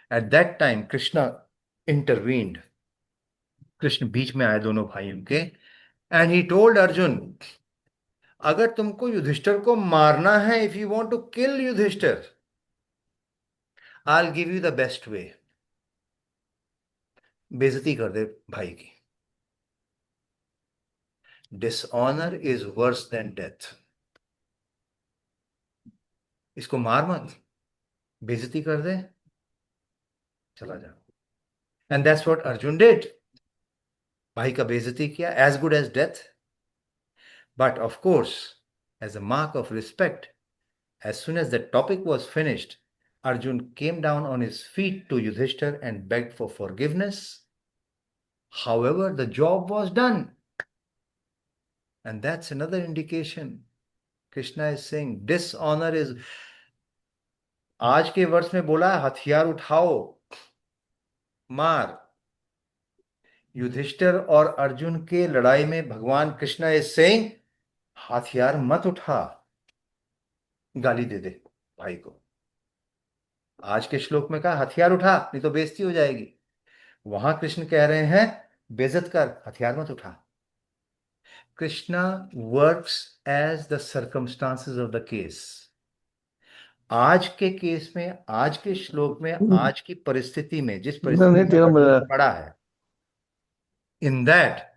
At that time, Krishna intervened. Krishna बीच में आए दोनों भाइयों के. And he told Arjun, अगर तुमको युधिष्ठिर को मारना है, if you want to kill Yudhishthir, I'll give you the best way. बेइज्जती कर दे भाई की. Dishonor is worse than death. इसको मार मत, बेइज्जती कर दे, चला जा. And that's what Arjun did. भाई का बेइज्जती किया, as good as death. But of course, as a mark of respect, As soon as the topic was finished, Arjun came down on his feet to Yudhishthir and begged for forgiveness. However, the job was done. And that's another indication. Krishna is saying dishonor is, आज के वर्ष में बोला है हथियार उठाओ मार. युधिष्ठिर और अर्जुन के लड़ाई में भगवान कृष्णा इज सेइंग हथियार मत उठा, गाली दे दे भाई को. आज के श्लोक में कहा हथियार उठा नहीं तो बेइज्जती हो जाएगी. वहां कृष्ण कह रहे हैं बेइज्जत कर, हथियार मत उठा. Krishna works as the circumstances of the case. आज के केस में, आज के श्लोक में, आज की परिस्थिति में, जिस परिस्थिति में पड़ा है, in that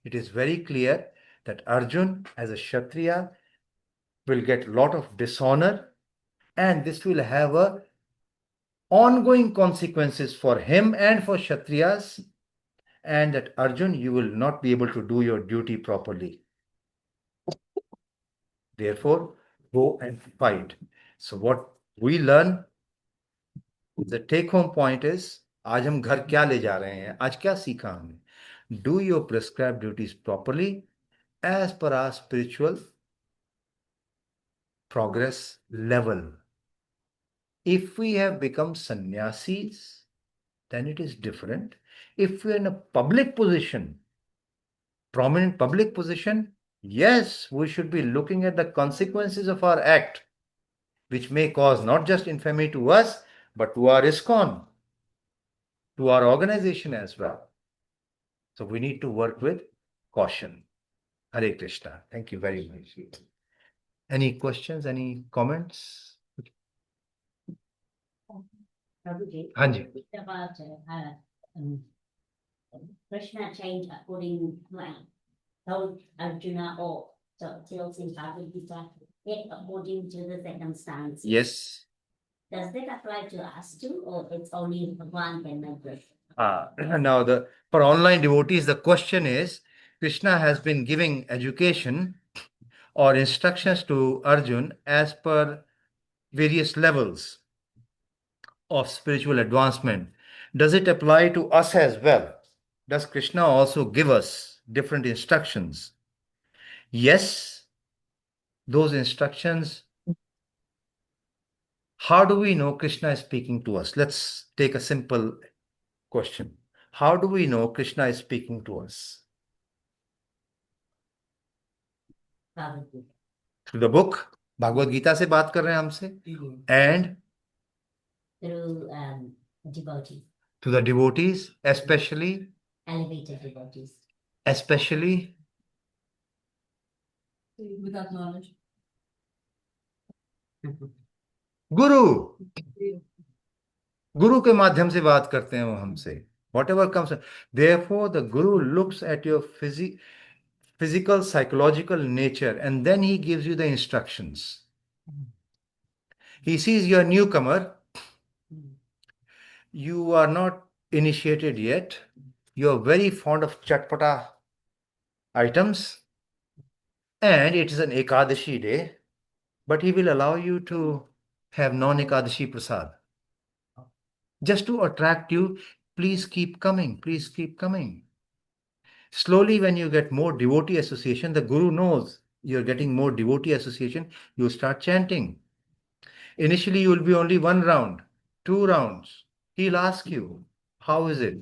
it is very clear that Arjun as a Kshatriya will get lot of dishonor, and this will have a ongoing consequences for him and for Kshatriyas, and that Arjun, you will not be able to do your duty properly. Therefore, go and fight. So what we learn, the take home point is, आज हम घर क्या ले जा रहे हैं, आज क्या सीखा हमने? Do your prescribed duties properly as per our spiritual progress level. If we have become sannyasis, then it is different. If we are in a public position, prominent public position, yes, we should be looking at the consequences of our act, which may cause not just infamy to us, but to our ISKCON, to our organization as well. So we need to work with caution. Hare Krishna. Thank you very much. Any questions, any comments? Prabhuji, हाँ जी. it's about Krishna changed according to plan. Told Arjuna off. So it tells him Bhagavad Gita, get according to the circumstances. Yes. Does that apply to us too, or it's only one can make this? Now, for online devotees, the question is, Krishna has been giving education or instructions to Arjun as per various levels of spiritual advancement. Does it apply to us as well? Does Krishna also give us different instructions? Yes, those instructions. How do we know Krishna is speaking to us? Let's take a simple question. How do we know Krishna is speaking to us? Bhagavad Gita. Through the book, Bhagavad Gita से बात कर रहे हैं हमसे, and Through devotees, to the devotees, especially elevated devotees. Without knowledge. गुरु के माध्यम से बात करते हैं वो हमसे. Whatever comes, therefore the guru looks at your physical, psychological nature, and then he gives you the instructions. He sees you're a newcomer, you are not initiated yet, you're very fond of chatpata items, and it is an Ekadashi day, but he will allow you to have non-Ekadashi prasad. Just to attract you, please keep coming, please keep coming. Slowly, when you get more devotee association, the guru knows you're getting more devotee association, you start chanting. Initially, you will be only 1 round, 2 rounds. He'll ask you, how is it?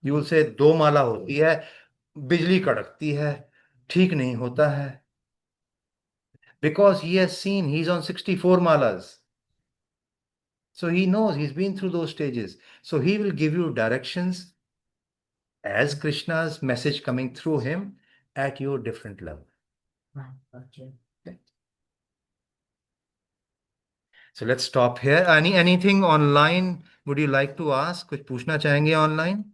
You will say, 2 माला होती है, बिजली कड़कती है, ठीक नहीं होता है. Because he has seen, he's on 64 malas. So he knows, he's been through those stages. So he will give you directions as Krishna's message coming through him at your different level. Right, gotcha. So let's stop here. Anything online would you like to ask? कुछ पूछना चाहेंगे online?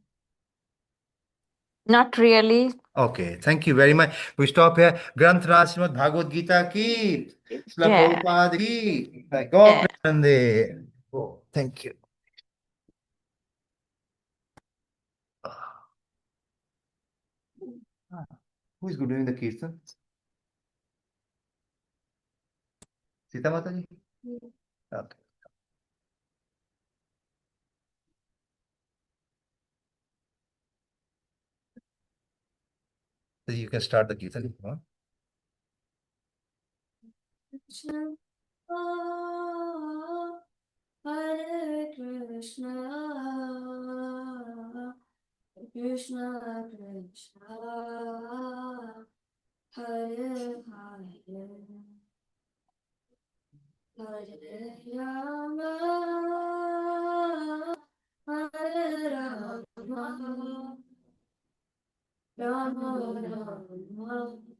Not really. Okay, thank you very much. We stop here. Granth Raj Srimad Bhagavad Gita ki, Srila Yeah. Prabhupada ki, Gaur Premanande. Oh, thank you. Who is doing the kirtan? Sita Mata ji. Okay, so you can start the Kirtan. Huh? Krishna, Hare Krishna, Krishna Krishna, Hare Hare, Hare Rama, Hare Rama, Rama Rama,